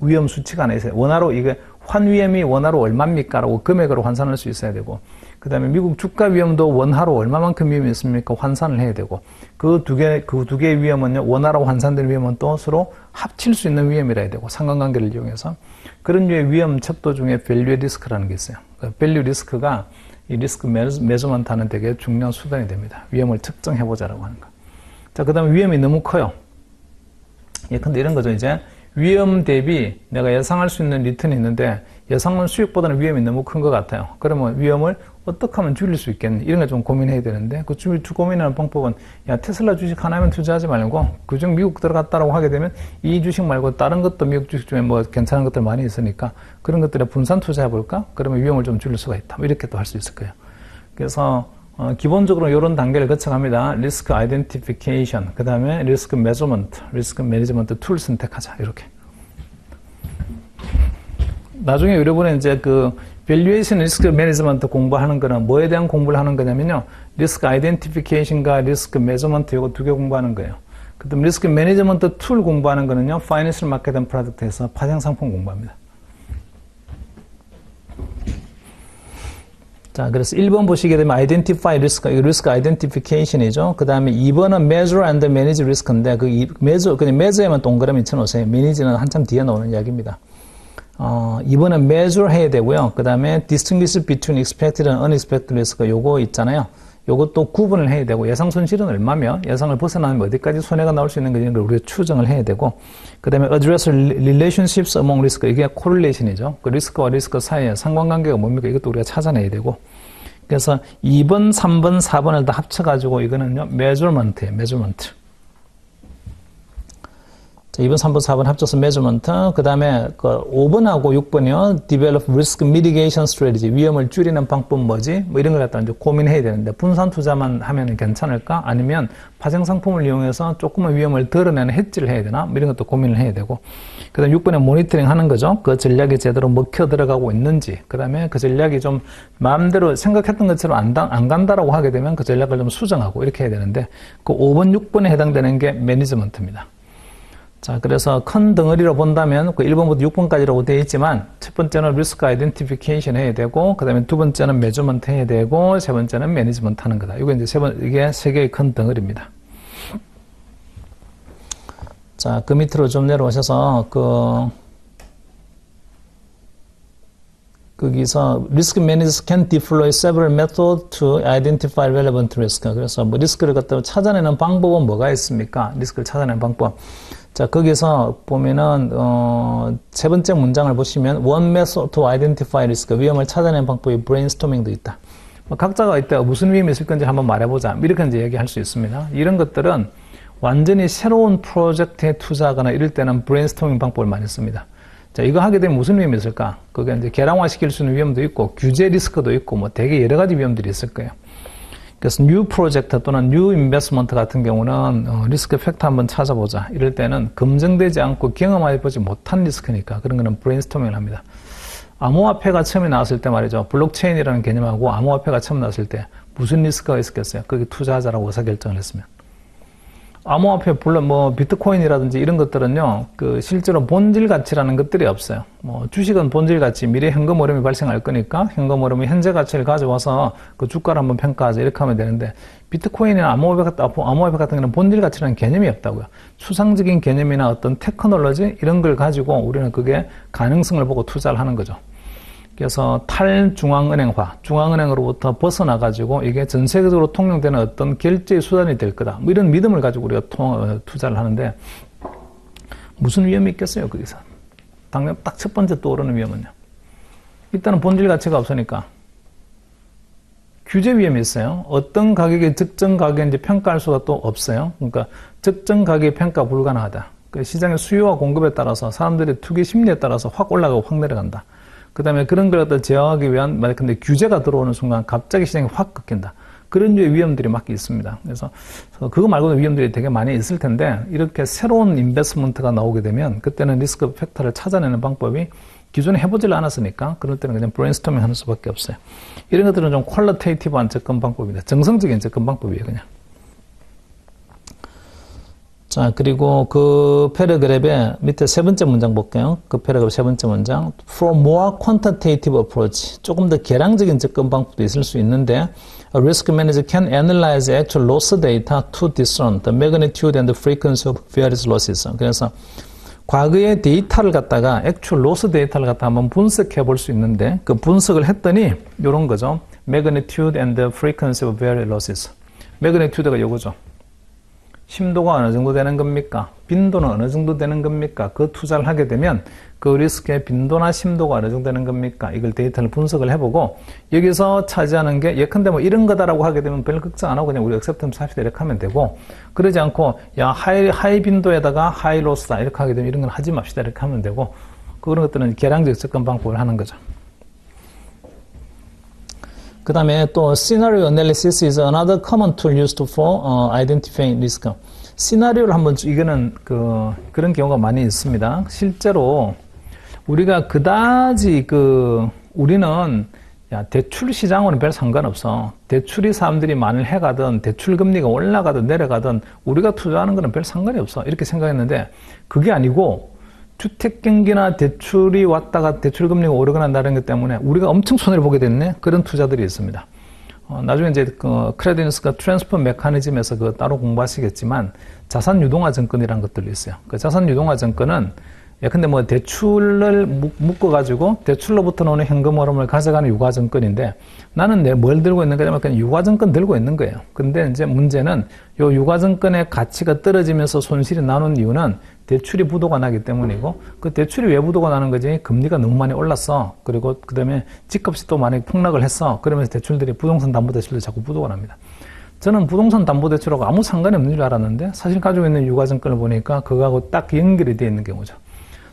위험 수치가 하나 있어요. 원화로 이게 환위험이 원화로 얼마입니까? 라고 금액으로 환산할 수 있어야 되고, 그 다음에 미국 주가 위험도 원화로 얼마만큼 위험이 있습니까? 환산을 해야 되고, 그 두 개의 위험은요, 원화로 환산된 위험은 또 서로 합칠 수 있는 위험이라 해야 되고, 상관관계를 이용해서. 그런 류의 위험 척도 중에 밸류 리스크라는 게 있어요. 밸류 리스크가 이 리스크 메저먼트 하는 되게 중요한 수단이 됩니다. 위험을 측정해보자라고 하는 거. 자, 그 다음에 위험이 너무 커요. 예, 근데 이런 거죠, 이제. 위험 대비 내가 예상할 수 있는 리턴이 있는데 예상한 수익보다는 위험이 너무 큰 것 같아요. 그러면 위험을 어떻게 하면 줄일 수 있겠니? 이런 걸 좀 고민해야 되는데 그 고민하는 방법은 야 테슬라 주식 하나면 투자하지 말고 그중 미국 들어갔다라고 하게 되면 이 주식 말고 다른 것도 미국 주식 중에 뭐 괜찮은 것들 많이 있으니까 그런 것들에 분산 투자해볼까? 그러면 위험을 좀 줄일 수가 있다. 이렇게 또 할 수 있을 거예요. 그래서 기본적으로 이런 단계를 거쳐갑니다. 리스크 아이덴티피케이션, 그 다음에 리스크 메저먼트, 리스크 매니지먼트 툴 선택하자. 이렇게. 나중에 여러분은 이제 그 밸류에이션 리스크 매니지먼트 공부하는 거는 뭐에 대한 공부를 하는 거냐면요. 리스크 아이덴티피케이션과 리스크 매저먼트 이거 두 개 공부하는 거예요. 그 다음에 리스크 매니지먼트 툴 공부하는 거는요. 파이낸셜 마켓 앤 프로덕트에서 파생 상품 공부합니다. 자, 그래서 1번 보시게 되면 identify risk, risk identification이죠. 그 다음에 2번은 measure and manage risk인데, 그냥 measure만 동그라미 쳐놓으세요. manage는 한참 뒤에 나오는 이야기입니다. 2번은 measure 해야 되고요. 그 다음에 distinguish between expected and unexpected risk, 요거 있잖아요. 요것도 구분을 해야 되고, 예상 손실은 얼마며, 예상을 벗어나면 어디까지 손해가 나올 수 있는 건지를 우리가 추정을 해야 되고, 그 다음에 address relationships among risk, 이게 correlation이죠. 그 리스크와 리스크 사이에 상관관계가 뭡니까? 이것도 우리가 찾아내야 되고, 그래서 2번, 3번, 4번을 다 합쳐가지고 이거는요, measurement예요, measurement. 자, 2번, 3번, 4번 합쳐서 measurement. 그 다음에 그 5번하고 6번이요, develop risk mitigation strategy. 위험을 줄이는 방법 뭐지? 뭐 이런 걸 갖다 이제 고민해야 되는데, 분산 투자만 하면 괜찮을까? 아니면 파생 상품을 이용해서 조금은 위험을 덜어내는 해지를 해야 되나? 뭐 이런 것도 고민을 해야 되고. 그 다음에 6번에 모니터링 하는 거죠. 그 전략이 제대로 먹혀 들어가고 있는지. 그 다음에 그 전략이 좀 마음대로 생각했던 것처럼 안 간다라고 하게 되면 그 전략을 좀 수정하고 이렇게 해야 되는데, 그 5번, 6번에 해당되는 게 매니지먼트입니다. 자, 그래서 큰 덩어리로 본다면 그 1번부터 6번까지라고 되어 있지만 첫 번째는 리스크 아이덴티피케이션 해야 되고, 그 다음에 두 번째는 매저먼트 해야 되고, 세 번째는 매니지먼트 하는 거다. 이게 이제 이게 세 개의 큰 덩어리입니다. 자, 그 밑으로 좀 내려오셔서 거기서 risk managers can deploy several methods to identify relevant risk. 그래서 뭐 리스크를 갖다 찾아내는 방법은 뭐가 있습니까? 리스크를 찾아내는 방법. 자, 거기서 보면은 세 번째 문장을 보시면 one method to identify risk, 위험을 찾아내는 방법이 brainstorming도 있다. 뭐 각자가 이때 무슨 위험이 있을 건지 한번 말해보자. 이렇게 이제 얘기할 수 있습니다. 이런 것들은 완전히 새로운 프로젝트에 투자하거나 이럴 때는 브레인스토밍 방법을 많이 씁니다. 자, 이거 하게 되면 무슨 위험이 있을까? 그게 이제 계량화 시킬 수 있는 위험도 있고, 규제 리스크도 있고, 뭐 되게 여러 가지 위험들이 있을 거예요. 그래서 뉴 프로젝트 또는 뉴 인베스트먼트 같은 경우는 리스크 팩터 한번 찾아보자. 이럴 때는 검증되지 않고 경험해보지 못한 리스크니까 그런 거는 브레인스토밍을 합니다. 암호화폐가 처음에 나왔을 때 말이죠. 블록체인이라는 개념하고 암호화폐가 처음 나왔을 때 무슨 리스크가 있었겠어요? 거기 투자하자라고 의사결정을 했으면. 암호화폐, 물론 뭐 비트코인이라든지 이런 것들은요, 그 실제로 본질 가치라는 것들이 없어요. 뭐 주식은 본질 가치, 미래 현금 흐름이 발생할 거니까 현금 흐름이 현재 가치를 가져와서 그 주가를 한번 평가하자 이렇게 하면 되는데, 비트코인이나 암호화폐 같은 경우는 본질 가치라는 개념이 없다고요. 추상적인 개념이나 어떤 테크놀로지 이런 걸 가지고 우리는 그게 가능성을 보고 투자를 하는 거죠. 그래서 탈중앙은행화, 중앙은행으로부터 벗어나가지고 이게 전 세계적으로 통용되는 어떤 결제 수단이 될 거다. 뭐 이런 믿음을 가지고 우리가 투자를 하는데, 무슨 위험이 있겠어요, 거기서? 당장 딱 첫 번째 떠오르는 위험은요. 일단은 본질 가치가 없으니까 규제 위험이 있어요. 어떤 가격이 적정 가격인지 평가할 수가 또 없어요. 그러니까 적정 가격이 평가 불가능하다. 그 시장의 수요와 공급에 따라서 사람들의 투기 심리에 따라서 확 올라가고 확 내려간다. 그 다음에 그런 걸 갖다 제어하기 위한, 근데 규제가 들어오는 순간 갑자기 시장이 확 꺾인다. 그런 류의 위험들이 막 있습니다. 그래서 그거 말고도 위험들이 되게 많이 있을 텐데, 이렇게 새로운 인베스트먼트가 나오게 되면 그때는 리스크 팩터를 찾아내는 방법이 기존에 해보질 않았으니까 그럴 때는 그냥 브레인스토밍 하는 수밖에 없어요. 이런 것들은 좀 퀄리테이티브한 접근 방법입니다. 정성적인 접근 방법이에요, 그냥. 자, 그리고 그 패러그랩의 밑에 세 번째 문장 볼게요. 그 패러그랩 세 번째 문장. For more quantitative approach. 조금 더 계량적인 접근 방법도 있을 수 있는데, a risk manager can analyze actual loss data to discern the magnitude and the frequency of various losses. 그래서 과거의 데이터를 갖다가 actual loss 데이터를 갖다 한번 분석해 볼 수 있는데, 그 분석을 했더니 이런 거죠. magnitude and the frequency of various losses. magnitude가 요거죠. 심도가 어느 정도 되는 겁니까? 빈도는 어느 정도 되는 겁니까? 그 투자를 하게 되면 그 리스크의 빈도나 심도가 어느 정도 되는 겁니까? 이걸 데이터를 분석을 해보고 여기서 차지하는 게 예컨대 뭐 이런 거다라고 하게 되면 별 걱정 안 하고 그냥 우리 액셉턴스 합시다 이렇게 하면 되고, 그러지 않고 야 하이 빈도에다가 하이 로스다 이렇게 하게 되면 이런 건 하지 맙시다 이렇게 하면 되고, 그런 것들은 계량적 접근 방법을 하는 거죠. 그 다음에 또 scenario analysis is another common tool used for identifying risk. 시나리오를 한번, 이거는 그런 경우가 많이 있습니다. 실제로 우리가 그다지 우리는 야 대출 시장으로는 별 상관없어. 대출이 사람들이 많이 해가든 대출 금리가 올라가든 내려가든 우리가 투자하는 거는 별 상관이 없어. 이렇게 생각했는데 그게 아니고, 주택 경기나 대출이 왔다가 대출 금리가 오르거나 다른 것 때문에 우리가 엄청 손해를 보게 됐네. 그런 투자들이 있습니다. 나중에 이제 크레디니스가 트랜스퍼 메커니즘에서 따로 공부하시겠지만 자산 유동화 증권이라는 것들이 있어요. 그 자산 유동화 증권은 예컨대 뭐 대출을 묶어가지고 대출로부터 나오는 현금 흐름을 가져가는 유가 증권인데, 나는 뭘 들고 있는 거냐면 그냥 유가 증권 들고 있는 거예요. 근데 이제 문제는 요 유가 증권의 가치가 떨어지면서 손실이 나는 이유는 대출이 부도가 나기 때문이고, 그 대출이 왜 부도가 나는 거지? 금리가 너무 많이 올랐어. 그리고 그 다음에 집값이 또 많이 폭락을 했어. 그러면서 대출들이 부동산 담보대출도 자꾸 부도가 납니다. 저는 부동산 담보대출하고 아무 상관이 없는 줄 알았는데 사실 가지고 있는 유가증권을 보니까 그거하고 딱 연결이 되어 있는 경우죠.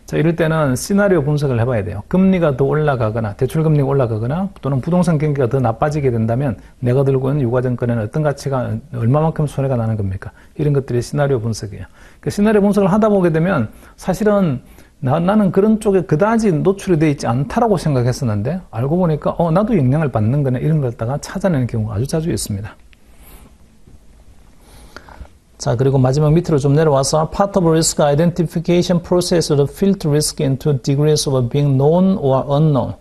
자, 이럴 때는 시나리오 분석을 해봐야 돼요. 금리가 더 올라가거나 대출금리가 올라가거나 또는 부동산 경기가 더 나빠지게 된다면 내가 들고 있는 유가증권에는 어떤 가치가 얼마만큼 손해가 나는 겁니까? 이런 것들이 시나리오 분석이에요. 그 시나리오 분석을 하다 보게 되면 사실은 나는 그런 쪽에 그다지 노출이 되어 있지 않다라고 생각했었는데 알고 보니까 나도 영향을 받는 거네, 이런 걸 갖다가 찾아내는 경우가 아주 자주 있습니다. 자, 그리고 마지막 밑으로 좀 내려와서 part of risk identification process to filter risk into degrees of being known or unknown.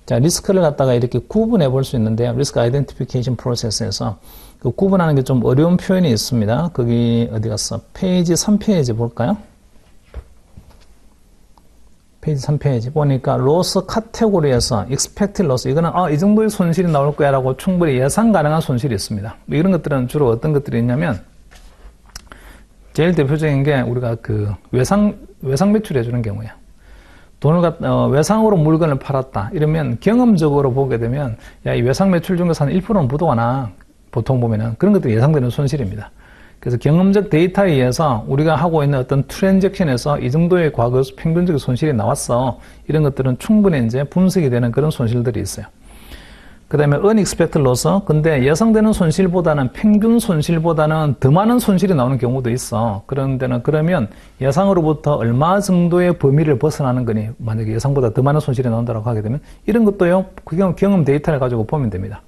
자, 리스크를 갖다가 이렇게 구분해 볼 수 있는데요. risk identification process에서 그 구분하는 게 좀 어려운 표현이 있습니다. 거기 어디 갔어? 페이지 3페이지 볼까요? 페이지 3페이지 보니까 loss 카테고리에서 expected loss, 이거는 이 정도의 손실이 나올 거야 라고 충분히 예상 가능한 손실이 있습니다. 이런 것들은 주로 어떤 것들이 있냐면, 제일 대표적인 게 우리가 외상 매출해 주는 경우야. 외상으로 물건을 팔았다. 이러면 경험적으로 보게 되면, 이 외상 매출 중에서 한 1%는 부도가 나. 보통 보면은. 그런 것들이 예상되는 손실입니다. 그래서 경험적 데이터에 의해서 우리가 하고 있는 어떤 트랜잭션에서 이 정도의 과거 평균적 손실이 나왔어. 이런 것들은 충분히 이제 분석이 되는 그런 손실들이 있어요. 그 다음에 unexpected loss. 근데 예상되는 손실보다는 평균 손실보다는 더 많은 손실이 나오는 경우도 있어. 그런 데는 그러면 예상으로부터 얼마 정도의 범위를 벗어나는 거니, 만약에 예상보다 더 많은 손실이 나온다고 하게 되면 이런 것도요, 경험 데이터를 가지고 보면 됩니다.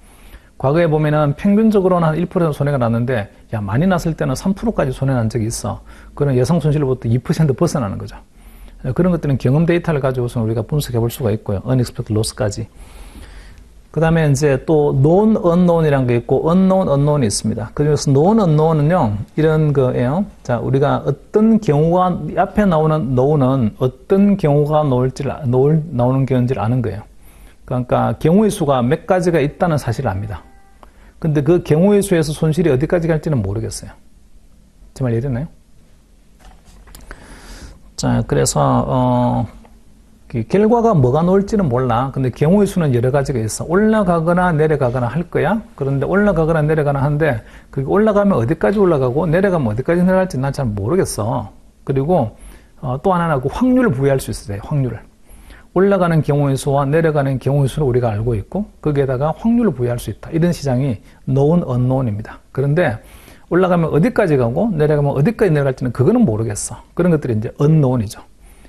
과거에 보면은 평균적으로는 한 1% 손해가 났는데, 많이 났을 때는 3%까지 손해 난 적이 있어. 그런 예상 손실로부터 2% 벗어나는 거죠. 그런 것들은 경험 데이터를 가지고서 우리가 분석해 볼 수가 있고요. unexpected loss까지. 그 다음에 이제 또 known unknown이라는 게 있고 unknown unknown이 있습니다. 그래서 known unknown은요, 이런 거예요. 자, 우리가 어떤 경우가, 앞에 나오는 know는 어떤 경우가 나오는 경우인지를 아는 거예요. 그러니까 경우의 수가 몇 가지가 있다는 사실을 압니다. 근데 그 경우의 수에서 손실이 어디까지 갈지는 모르겠어요. 제 말 이해되나요? 자, 그래서 결과가 뭐가 나올지는 몰라. 근데 경우의 수는 여러 가지가 있어. 올라가거나 내려가거나 할 거야. 그런데 올라가거나 내려가거나 하는데 그게 올라가면 어디까지 올라가고 내려가면 어디까지 내려갈지 난 잘 모르겠어. 그리고 또 하나는 그 확률을 부여할 수 있어요. 확률을. 올라가는 경우의 수와 내려가는 경우의 수를 우리가 알고 있고 거기에다가 확률을 부여할 수 있다. 이런 시장이 known, unknown입니다. 그런데 올라가면 어디까지 가고 내려가면 어디까지 내려갈지는 그거는 모르겠어. 그런 것들이 이제 unknown이죠.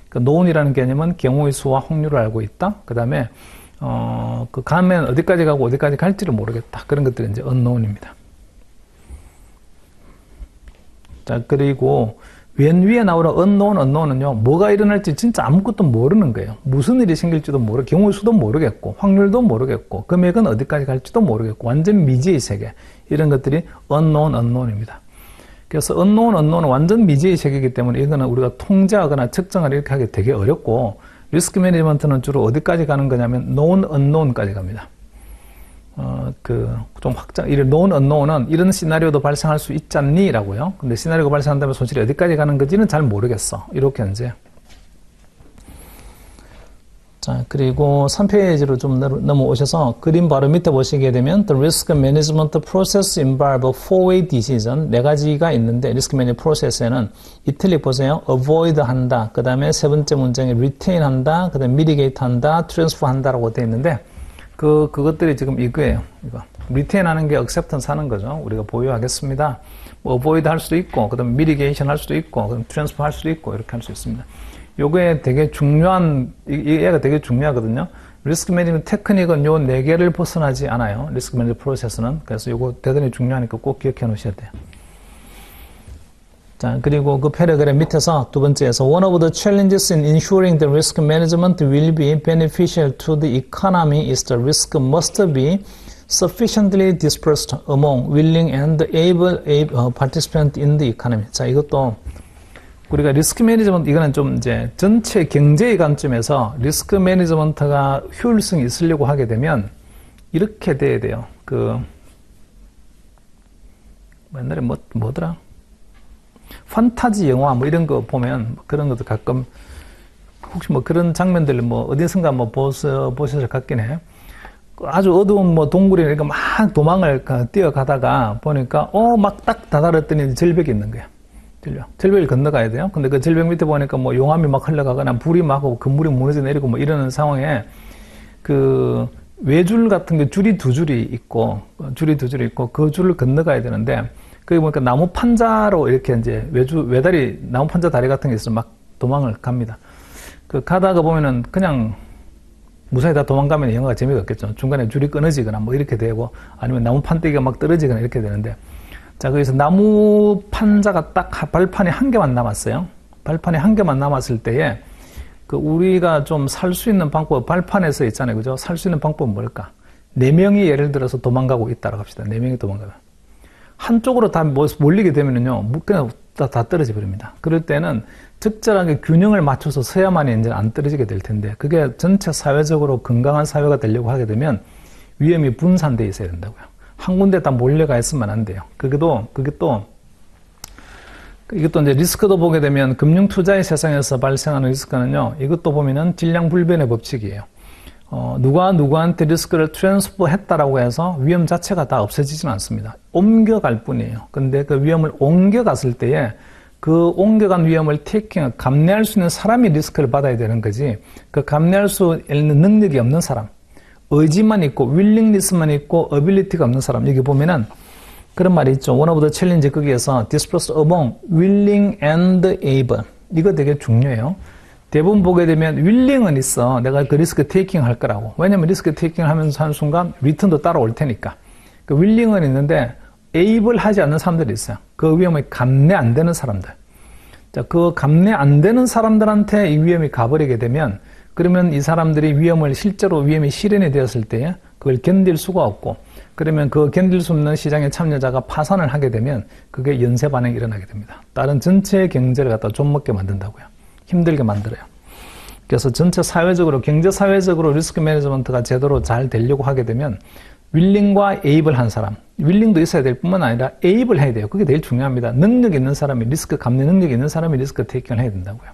그 known이라는 개념은 경우의 수와 확률을 알고 있다. 그 다음에 그 가면 어디까지 가고 어디까지 갈지를 모르겠다. 그런 것들이 이제 unknown입니다. 자, 그리고 맨 위에 나오는 unknown은요, 뭐가 일어날지 진짜 아무것도 모르는 거예요. 무슨 일이 생길지도 모르고, 경우의 수도 모르겠고, 확률도 모르겠고, 금액은 어디까지 갈지도 모르겠고, 완전 미지의 세계. 이런 것들이 unknown입니다. 그래서 unknown은 완전 미지의 세계이기 때문에 이거는 우리가 통제하거나 측정을 이렇게 하기 되게 어렵고, 리스크 매니지먼트는 주로 어디까지 가는 거냐면, known, unknown까지 갑니다. 좀 이런 known, unknown은 이런 시나리오도 발생할 수 있지 않니? 라고요. 근데 시나리오가 발생한다면 손실이 어디까지 가는 건지는 잘 모르겠어. 이렇게 이제. 자, 그리고 3페이지로 좀 넘어오셔서 그림 바로 밑에 보시게 되면 The risk management process involve a four-way decision. 네 가지가 있는데 리스크 매니지먼트 프로세스에는 이틀릭 보세요. avoid 한다. 그 다음에 세 번째 문장에 retain 한다. 그 다음에 mitigate 한다. transfer 한다라고 되어 있는데 그것들이 지금 이거예요. 이거. retain 하는 게 acceptance 하는 거죠. 우리가 보유하겠습니다. 뭐 avoid 할 수도 있고, 그 다음에 mitigation 할 수도 있고, 그 다음에 transfer 할 수도 있고, 이렇게 할 수 있습니다. 요게 되게 중요한, 얘가 되게 중요하거든요. 리스크 매니지먼트 테크닉은 요 네 개를 벗어나지 않아요. 리스크 매니지먼트 프로세스는. 그래서 요거 대단히 중요하니까 꼭 기억해 놓으셔야 돼요. 자, 그리고 그 패러그램 밑에서 두 번째에서 One of the challenges in ensuring the risk management will be beneficial to the economy is the risk must be sufficiently dispersed among willing and able participants in the economy. 자, 이것도 우리가 리스크 매니지먼트, 이거는 좀 이제 전체 경제의 관점에서 리스크 매니지먼트가 효율성이 있으려고 하게 되면 이렇게 돼야 돼요. 옛날에 뭐더라? 판타지 영화 뭐 이런 거 보면 그런 것도 가끔 혹시 뭐 그런 장면들 뭐 어디선가 뭐 보셔서 같긴 해요. 아주 어두운 뭐 동굴에 이렇게 막 도망을 뛰어가다가 보니까 막 딱 다다랐더니 절벽이 있는 거야. 절벽을 건너가야 돼요. 근데 그 절벽 밑에 보니까 뭐 용암이 막 흘러가거나 불이 막 오고 건물이 무너져 내리고 뭐 이러는 상황에 그 외줄 같은 게 줄이 두 줄이 있고 그 줄을 건너가야 되는데 거기 보니까 나무 판자로 이렇게 이제 외다리, 나무 판자 다리 같은 게 있어서 막 도망을 갑니다. 가다가 보면은 그냥 무사히 다 도망가면 영화가 재미가 없겠죠. 중간에 줄이 끊어지거나 뭐 이렇게 되고 아니면 나무 판때기가 막 떨어지거나 이렇게 되는데 자, 거기서 나무 판자가 딱 발판이 한 개만 남았어요. 발판이 한 개만 남았을 때에 우리가 좀 살 수 있는 방법, 발판에서 있잖아요. 그죠? 살 수 있는 방법은 뭘까? 4명이 예를 들어서 도망가고 있다고 합시다. 4명이 도망가면. 한쪽으로 다 몰리게 되면은요, 그냥 다 떨어져 버립니다. 그럴 때는 적절하게 균형을 맞춰서 서야만이 이제 안 떨어지게 될 텐데, 그게 전체 사회적으로 건강한 사회가 되려고 하게 되면 위험이 분산되어 있어야 된다고요. 한 군데 다 몰려가 있으면 안 돼요. 이것도 이제 리스크도 보게 되면 금융 투자의 세상에서 발생하는 리스크는요, 이것도 보면은 질량 불변의 법칙이에요. 누가 누구한테 리스크를 트랜스퍼 했다라고 해서 위험 자체가 다 없어지지는 않습니다. 옮겨갈 뿐이에요. 근데 그 위험을 옮겨갔을 때에 그 옮겨간 위험을 감내할 수 있는 사람이 리스크를 받아야 되는 거지, 그 감내할 수 있는 능력이 없는 사람, 의지만 있고 윌링리스만 있고 어빌리티가 없는 사람, 여기 보면은 그런 말이 있죠. One of the challenge 거기에서 dispersed among willing and able. 이거 되게 중요해요. 대부분 보게 되면 윌링은 있어. 내가 그 리스크 테이킹 할 거라고. 왜냐면 리스크 테이킹 하면서 하는 순간 리턴도 따라올 테니까. 그 윌링은 있는데 able 하지 않는 사람들이 있어요. 그 위험이 감내 안 되는 사람들. 자, 그 감내 안 되는 사람들한테 이 위험이 가버리게 되면 그러면 이 사람들이 실제로 위험이 실현이 되었을 때 그걸 견딜 수가 없고, 그러면 그 견딜 수 없는 시장의 참여자가 파산을 하게 되면 그게 연쇄 반응이 일어나게 됩니다. 다른 전체 경제를 갖다 좀먹게 만든다고요. 힘들게 만들어요. 그래서 전체 사회적으로, 경제사회적으로 리스크 매니지먼트가 제대로 잘 되려고 하게 되면 윌링과 에이블 한 사람, 윌링도 있어야 될 뿐만 아니라 에이블 해야 돼요. 그게 제일 중요합니다. 능력 있는 사람이, 리스크 감내 능력이 있는 사람이 리스크 테이킹을 해야 된다고요.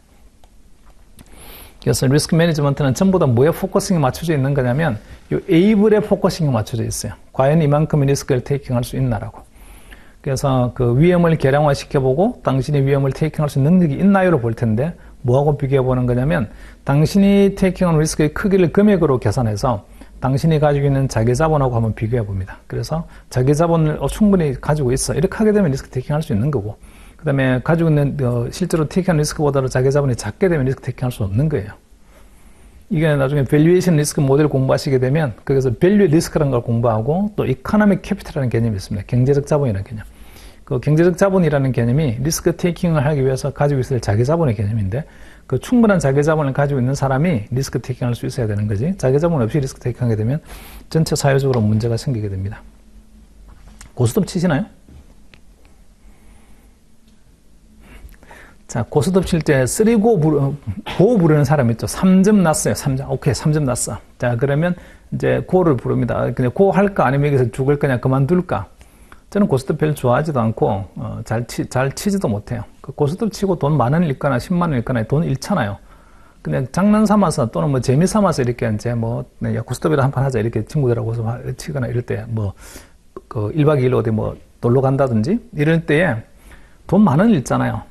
그래서 리스크 매니지먼트는 전부 다 뭐에 포커싱이 맞춰져 있는 거냐면 이 에이블에 포커싱이 맞춰져 있어요. 과연 이만큼의 리스크를 테이킹할 수 있나라고. 그래서 그 위험을 계량화 시켜보고 당신이 위험을 테이킹할 수 있는 능력이 있나요로 볼 텐데 뭐하고 비교해 보는 거냐면 당신이 테이킹한 리스크의 크기를 금액으로 계산해서 당신이 가지고 있는 자기 자본하고 한번 비교해 봅니다. 그래서 자기 자본을 충분히 가지고 있어. 이렇게 하게 되면 리스크 테이킹할 수 있는 거고 그 다음에 가지고 있는 실제로 테이킹한 리스크보다도 자기 자본이 작게 되면 리스크 테이킹할 수 없는 거예요. 이게 나중에 밸류에이션 리스크 모델을 공부하시게 되면 거기서 밸류 리스크라는 걸 공부하고 또 이코노믹 캐피탈이라는 개념이 있습니다. 경제적 자본이라는 개념. 그 경제적 자본이라는 개념이 리스크 테이킹을 하기 위해서 가지고 있을 자기 자본의 개념인데 그 충분한 자기 자본을 가지고 있는 사람이 리스크 테이킹할 수 있어야 되는 거지. 자기 자본 없이 리스크 테이킹하게 되면 전체 사회적으로 문제가 생기게 됩니다. 고스톱 치시나요? 자, 고스톱 칠 때 3고 고 부르는 사람 있죠. 3점 났어요. 3점. 오케이, 3점 났어. 자, 그러면 이제 고를 부릅니다. 그냥 고 할까 아니면 여기서 죽을 거냐 그만둘까? 저는 고스톱 별로 좋아하지도 않고 잘 치지도 못해요. 그 고스톱 치고 돈 10,000원 잃거나 10만 원 잃거나 돈 잃잖아요. 그냥 장난 삼아서 또는 뭐 재미 삼아서 이렇게 이제 뭐 고스톱이라 한판 하자 이렇게 친구들하고 치거나 이럴 때 뭐 그 1박 2일 어디 뭐 놀러 간다든지 이럴 때에 돈 10,000원 잃잖아요.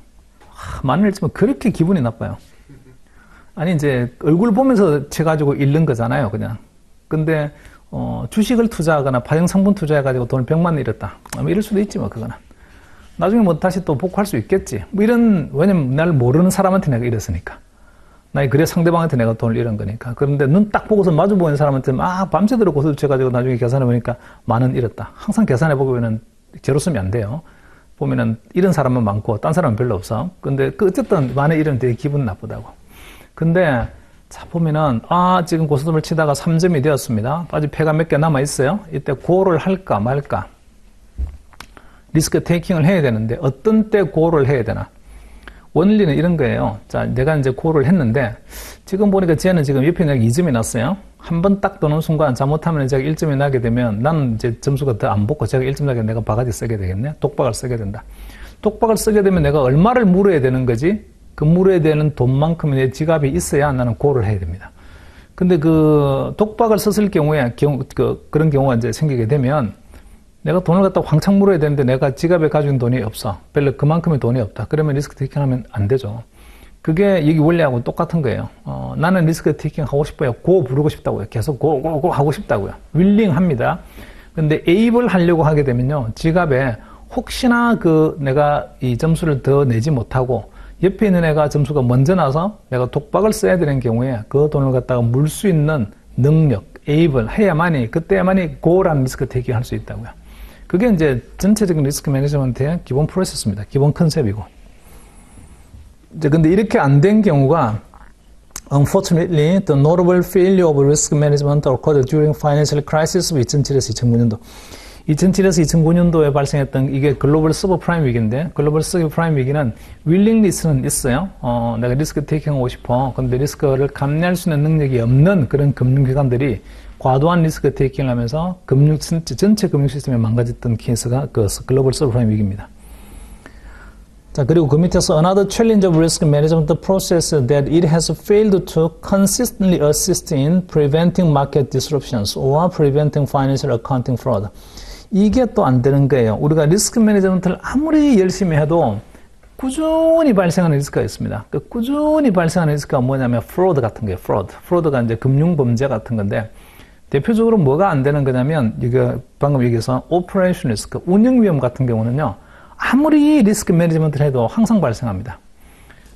10,000원 잃으면 그렇게 기분이 나빠요. 아니 이제 얼굴 보면서 쳐가지고 잃는 거잖아요, 그냥. 근데 주식을 투자하거나 파생상품 투자해가지고 돈을 100만 잃었다. 뭐 이럴 수도 있지 뭐 그거는. 나중에 뭐 다시 또 복구할 수 있겠지. 뭐 왜냐면 날 모르는 사람한테 내가 잃었으니까. 그래 상대방한테 내가 돈을 잃은 거니까. 그런데 눈 딱 보고서 마주 보이는 사람한테 밤새도록 고스톱 쳐가지고 나중에 계산해보니까 10,000원 잃었다. 항상 계산해보면은 제로 쓰면 안 돼요. 보면은 잃은 사람은 많고 딴 사람은 별로 없어. 근데 어쨌든 10,000원 잃으면 되게 기분 나쁘다고. 근데 자 보면은 지금 고스톱을 치다가 3점이 되었습니다. 아직 패가 몇 개 남아 있어요. 이때 고를 할까 말까. 리스크 테이킹을 해야 되는데 어떤 때 고를 해야 되나. 원리는 이런 거예요. 자, 내가 이제 고를 했는데 지금 보니까 쟤는 지금 옆에 내가 2점이 났어요. 한 번 딱 도는 순간 잘못하면 제가 1점이 나게 되면 나는 이제 점수가 더 안 붙고 제가 1점 나게 내가 바가지 쓰게 되겠네. 독박을 쓰게 된다. 독박을 쓰게 되면 내가 얼마를 물어야 되는 거지? 그 물어야 되는 돈만큼의 내 지갑이 있어야 나는 고를 해야 됩니다. 근데 그 독박을 썼을 경우에 그런 경우가 이제 생기게 되면 내가 돈을 갖다 왕창 물어야 되는데 내가 지갑에 가지고 있는 돈이 없어. 별로 그만큼의 돈이 없다. 그러면 리스크 테이킹 하면 안 되죠. 그게 여기 원리하고 똑같은 거예요. 나는 리스크 테이킹 하고 싶어요. 고 부르고 싶다고요. 계속 고 하고 싶다고요. 윌링 합니다. 근데 에입을 하려고 하게 되면요. 지갑에 혹시나 내가 이 점수를 더 내지 못하고 옆에 있는 애가 점수가 먼저 나서 내가 독박을 써야 되는 경우에 그 돈을 갖다가 물 수 있는 능력, 에입을 해야만이 그때야만이 고라는 리스크 테이킹 할 수 있다고요. 그게 이제 전체적인 리스크 매니지먼트의 기본 프로세스입니다. 기본 컨셉이고. 이제 근데 이렇게 안 된 경우가 unfortunately the notable failure of risk management occurred during financial crisis of 2007에서 2009년도. 2007에서 2009년도에 발생했던 이게 글로벌 서브프라임 위기인데 글로벌 서브프라임 위기는 윌링리스는 있어요. 내가 리스크 테이킹하고 싶어. 근데 리스크를 감내할 수 있는 능력이 없는 그런 금융기관들이 과도한 리스크 테이킹을 하면서 전체 금융 시스템이 망가졌던 케이스가 그 글로벌 서브프라임 위기입니다. 자, 그리고 그 밑에서 another challenge of risk management process that it has failed to consistently assist in preventing market disruptions or preventing financial accounting fraud. 이게 또 안 되는 거예요. 우리가 리스크 매니지먼트를 아무리 열심히 해도 꾸준히 발생하는 리스크가 있습니다. 그 꾸준히 발생하는 리스크가 뭐냐면 fraud 같은 거예요. fraud가 이제 금융 범죄 같은 건데 대표적으로 뭐가 안 되는 거냐면 이거 방금 얘기해서 operation risk, 운영 위험 같은 경우는요. 아무리 리스크 매니지먼트를 해도 항상 발생합니다.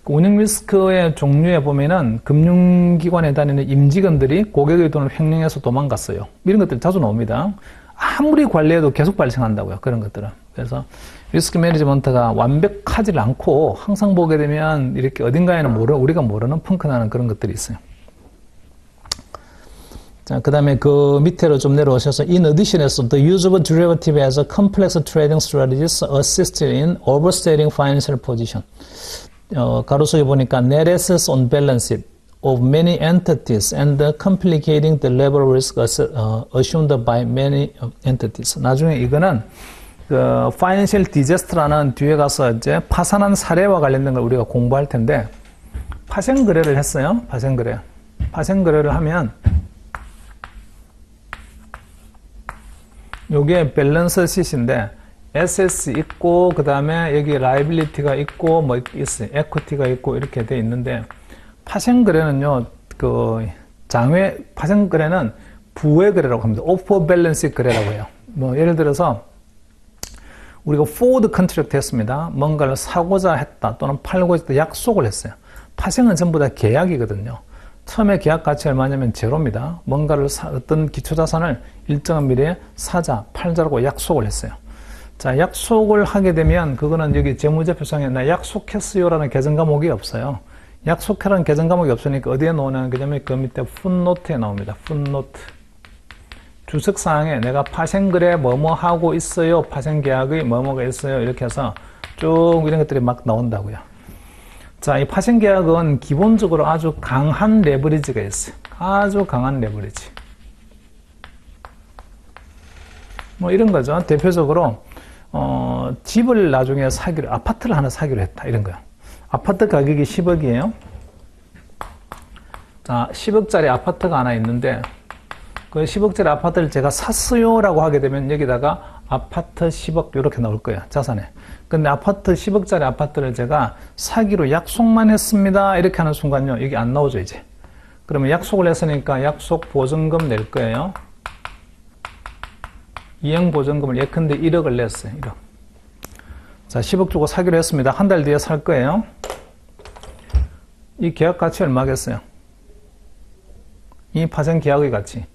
그 운영 리스크의 종류에 보면은 금융기관에 다니는 임직원들이 고객의 돈을 횡령해서 도망갔어요. 이런 것들이 자주 나옵니다. 아무리 관리해도 계속 발생한다고요. 그런 것들은. 그래서 리스크 매니지먼트가 완벽하지 않고 항상 보게 되면 이렇게 어딘가에는 우리가 모르는 펑크나는 그런 것들이 있어요. 자, 그 다음에 그 밑으로 좀 내려오셔서 in addition에서 the use of derivative as a complex trading strategies assisted in overstating financial position. 가로수에 보니까 net assets on balance sheet of many entities and complicating the level of risk assumed by many entities. 나중에 이거는 그 financial disaster라는 뒤에 가서 이제 파산한 사례와 관련된 걸 우리가 공부할 텐데 파생 거래를 했어요. 파생 거래. 파생 거래를 하면 요게 밸런스 시트인데 assets 있고 그 다음에 여기 liability가 있고 뭐 있어요. equity가 있고 이렇게 돼 있는데 파생 거래는요. 그 장외 파생 거래는 부의 거래라고 합니다. 오프 밸런스 거래라고 해요. 뭐 예를 들어서 우리가 forward contract 했습니다. 뭔가를 사고자 했다 또는 팔고자 했다 약속을 했어요. 파생은 전부 다 계약이거든요. 처음에 계약 가치 얼마냐면 제로입니다. 뭔가를 어떤 기초자산을 일정한 미래에 사자, 팔자라고 약속을 했어요. 자, 약속을 하게 되면 그거는 여기 재무제표상에 나 약속했어요라는 계정 과목이 없어요. 약속하라는 계정 과목이 없으니까 어디에 나오냐면 그 밑에 풋노트에 나옵니다. 풋노트. 주석사항에 내가 파생거래 뭐뭐 하고 있어요. 파생계약의 뭐뭐가 있어요. 이렇게 해서 쭉 이런 것들이 막 나온다고요. 자, 이 파생계약은 기본적으로 아주 강한 레버리지가 있어요. 아주 강한 레버리지. 뭐 이런 거죠. 대표적으로 집을 나중에 사기로, 아파트를 하나 사기로 했다. 이런 거요. 아파트 가격이 10억이에요. 자, 10억짜리 아파트가 하나 있는데 그 10억짜리 아파트를 제가 샀어요 라고 하게 되면 여기다가 아파트 10억 이렇게 나올 거예요. 자산에. 근데 아파트 10억짜리 아파트를 제가 사기로 약속만 했습니다. 이렇게 하는 순간요. 여기 안 나오죠 이제. 그러면 약속을 했으니까 약속 보증금 낼 거예요. 이행 보증금을 예컨대 1억을 냈어요. 1억. 자, 10억 주고 사기로 했습니다. 한 달 뒤에 살 거예요. 이 계약 가치 얼마겠어요? 이 파생 계약의 가치.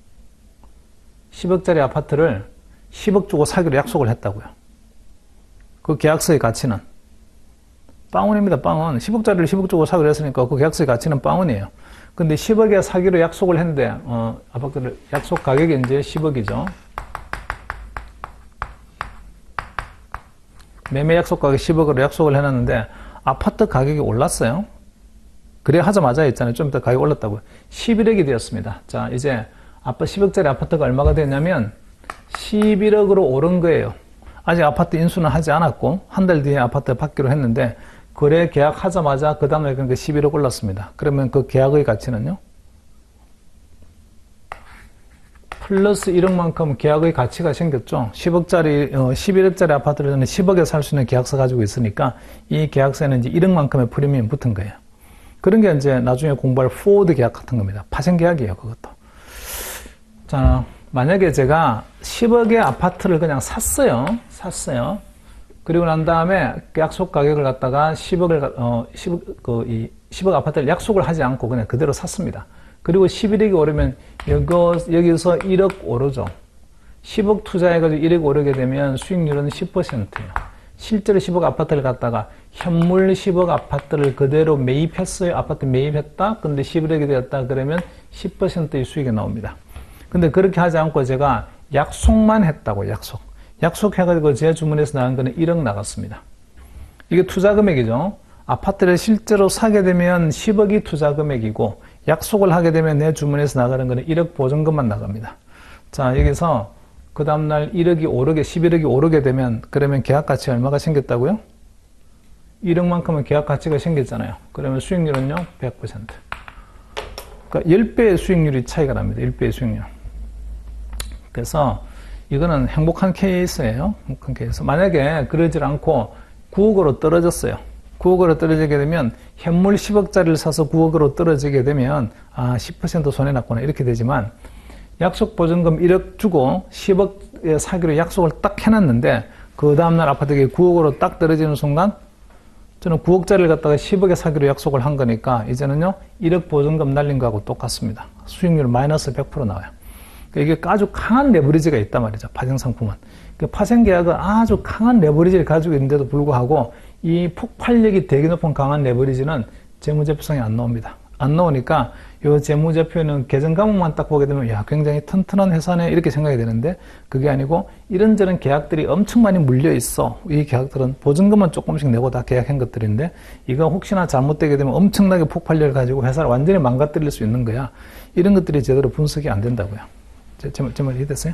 10억짜리 아파트를 10억 주고 사기로 약속을 했다고요. 그 계약서의 가치는 빵원입니다. 빵원. 10억짜리를 10억 주고 사기로 했으니까 그 계약서의 가치는 빵원이에요. 근데 10억에 사기로 약속을 했는데 아파트를 약속 가격이 이제 10억이죠. 매매 약속 가격 10억으로 약속을 해놨는데 아파트 가격이 올랐어요. 그래 하자마자 했잖아요. 좀 이따 가격이 올랐다고요. 11억이 되었습니다. 자, 이제 10억짜리 아파트가 얼마가 됐냐면 11억으로 오른 거예요. 아직 아파트 인수는 하지 않았고 한 달 뒤에 아파트 받기로 했는데 거래 계약하자마자 그 다음날 그러니까 11억 올랐습니다. 그러면 그 계약의 가치는요? 플러스 1억만큼 계약의 가치가 생겼죠. 11억짜리 아파트를 저는 10억에 살 수 있는 계약서 가지고 있으니까 이 계약서에는 이제 1억만큼의 프리미엄이 붙은 거예요. 그런 게 이제 나중에 공부할 포워드 계약 같은 겁니다. 파생 계약이에요, 그것도. 자, 만약에 제가 10억의 아파트를 그냥 샀어요. 그리고 난 다음에 약속 가격을 갖다가 10억 아파트를 약속을 하지 않고 그냥 그대로 샀습니다. 그리고 11억이 오르면 여기서 1억 오르죠. 10억 투자해가지고 1억 오르게 되면 수익률은 10%예요. 실제로 10억 아파트를 갖다가 현물 10억 아파트를 그대로 매입했어요. 아파트 매입했다. 근데 11억이 되었다. 그러면 10%의 수익이 나옵니다. 근데 그렇게 하지 않고 제가 약속만 했다고, 약속해가지고 제 주문에서 나간 거는 1억 나갔습니다. 이게 투자 금액이죠. 아파트를 실제로 사게 되면 10억이 투자 금액이고, 약속을 하게 되면 내 주문에서 나가는 거는 1억 보증금만 나갑니다. 자, 여기서 그 다음날 11억이 오르게 되면, 그러면 계약가치 얼마가 생겼다고요? 1억만큼은 계약가치가 생겼잖아요. 그러면 수익률은요, 100%. 그러니까 10배의 수익률이 차이가 납니다. 10배의 수익률. 그래서 이거는 행복한 케이스예요. 행복한 케이스. 만약에 그러질 않고 9억으로 떨어졌어요. 9억으로 떨어지게 되면 현물 10억짜리를 사서 9억으로 떨어지게 되면 10% 손해났구나 이렇게 되지만 약속 보증금 1억 주고 10억 사기로 약속을 딱 해놨는데 그 다음날 아파트가 9억으로 딱 떨어지는 순간 저는 9억짜리를 갖다가 10억에 사기로 약속을 한 거니까 이제는요 1억 보증금 날린 거하고 똑같습니다. 수익률 마이너스 100% 나와요. 이게 아주 강한 레버리지가 있단 말이죠. 파생상품은. 파생계약은 아주 강한 레버리지를 가지고 있는데도 불구하고 이 폭발력이 되게 높은 강한 레버리지는 재무제표상에 안 나옵니다. 안 나오니까 이 재무제표는 계정 과목만 딱 보게 되면 야 굉장히 튼튼한 회사네 이렇게 생각이 되는데 그게 아니고 이런저런 계약들이 엄청 많이 물려 있어. 이 계약들은 보증금은 조금씩 내고 다 계약한 것들인데 이거 혹시나 잘못되게 되면 엄청나게 폭발력을 가지고 회사를 완전히 망가뜨릴 수 있는 거야. 이런 것들이 제대로 분석이 안 된다고요. 제 말 이해됐어요?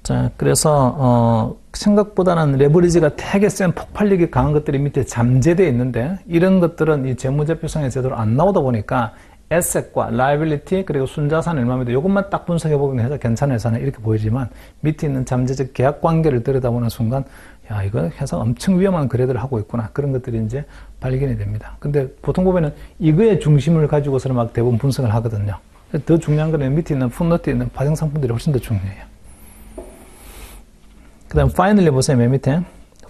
자, 그래서 생각보다는 레버리지가 되게 센 폭발력이 강한 것들이 밑에 잠재되어 있는데 이런 것들은 이 재무제표상에 제대로 안 나오다 보니까 에셋과 라이빌리티 그리고 순자산 얼마입니다. 이것만 딱 분석해보면 해서 괜찮은 회사는 이렇게 보이지만 밑에 있는 잠재적 계약 관계를 들여다보는 순간 야 이거 회사 엄청 위험한 거래들을 하고 있구나 그런 것들이 이제 발견이 됩니다. 근데 보통 보면은 이거의 중심을 가지고서는 막 대부분 분석을 하거든요. 더 중요한 거는 밑에 있는 풋노트에 있는 파생상품들이 훨씬 더 중요해요. 그 다음 finally 보세요. 맨 밑에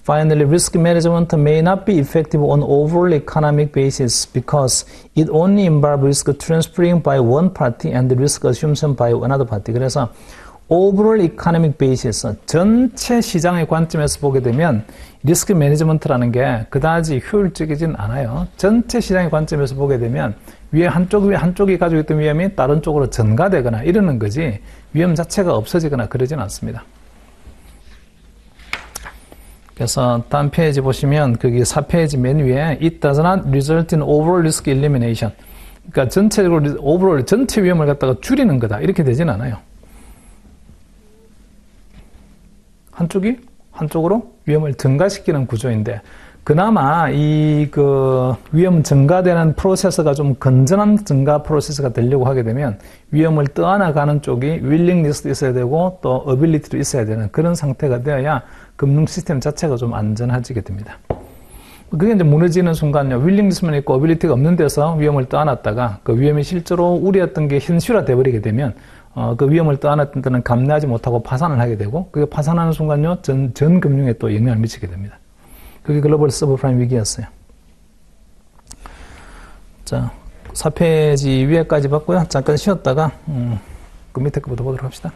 Finally, risk management may not be effective on overall economic basis because it only involves risk transferring by one party and risk assumption by another party. 그래서 overall economic basis, 전체 시장의 관점에서 보게 되면 리스크 매니지먼트라는 게 그다지 효율적이진 않아요. 전체 시장의 관점에서 보게 되면 위에 한쪽이 가지고 있던 위험이 다른 쪽으로 전가되거나 이러는 거지 위험 자체가 없어지거나 그러진 않습니다. 그래서 다음 페이지 보시면 거기 4페이지 맨 위에 It does not result in overall risk elimination. 그러니까 전체적으로 overall 전체 위험을 갖다가 줄이는 거다. 이렇게 되진 않아요. 한쪽이 한쪽으로 위험을 증가시키는 구조인데 그나마 이 위험 증가되는 프로세스가 좀 건전한 증가 프로세스가 되려고 하게 되면 위험을 떠안아가는 쪽이 willingness도 있어야 되고 또 ability도 있어야 되는 그런 상태가 되어야 금융 시스템 자체가 좀 안전해지게 됩니다. 그게 이제 무너지는 순간요, willingness만 있고 ability가 없는 데서 위험을 떠안았다가 그 위험이 실제로 우려했던 게 현실화 돼버리게 되면 그 위험을 떠안았던 데는 감내하지 못하고 파산을 하게 되고 그게 파산하는 순간요, 전 금융에 또 영향을 미치게 됩니다. 그게 글로벌 서브프라임 위기였어요. 자, 4페이지 위에까지 봤고요. 잠깐 쉬었다가 그 밑에 거부터 보도록 합시다.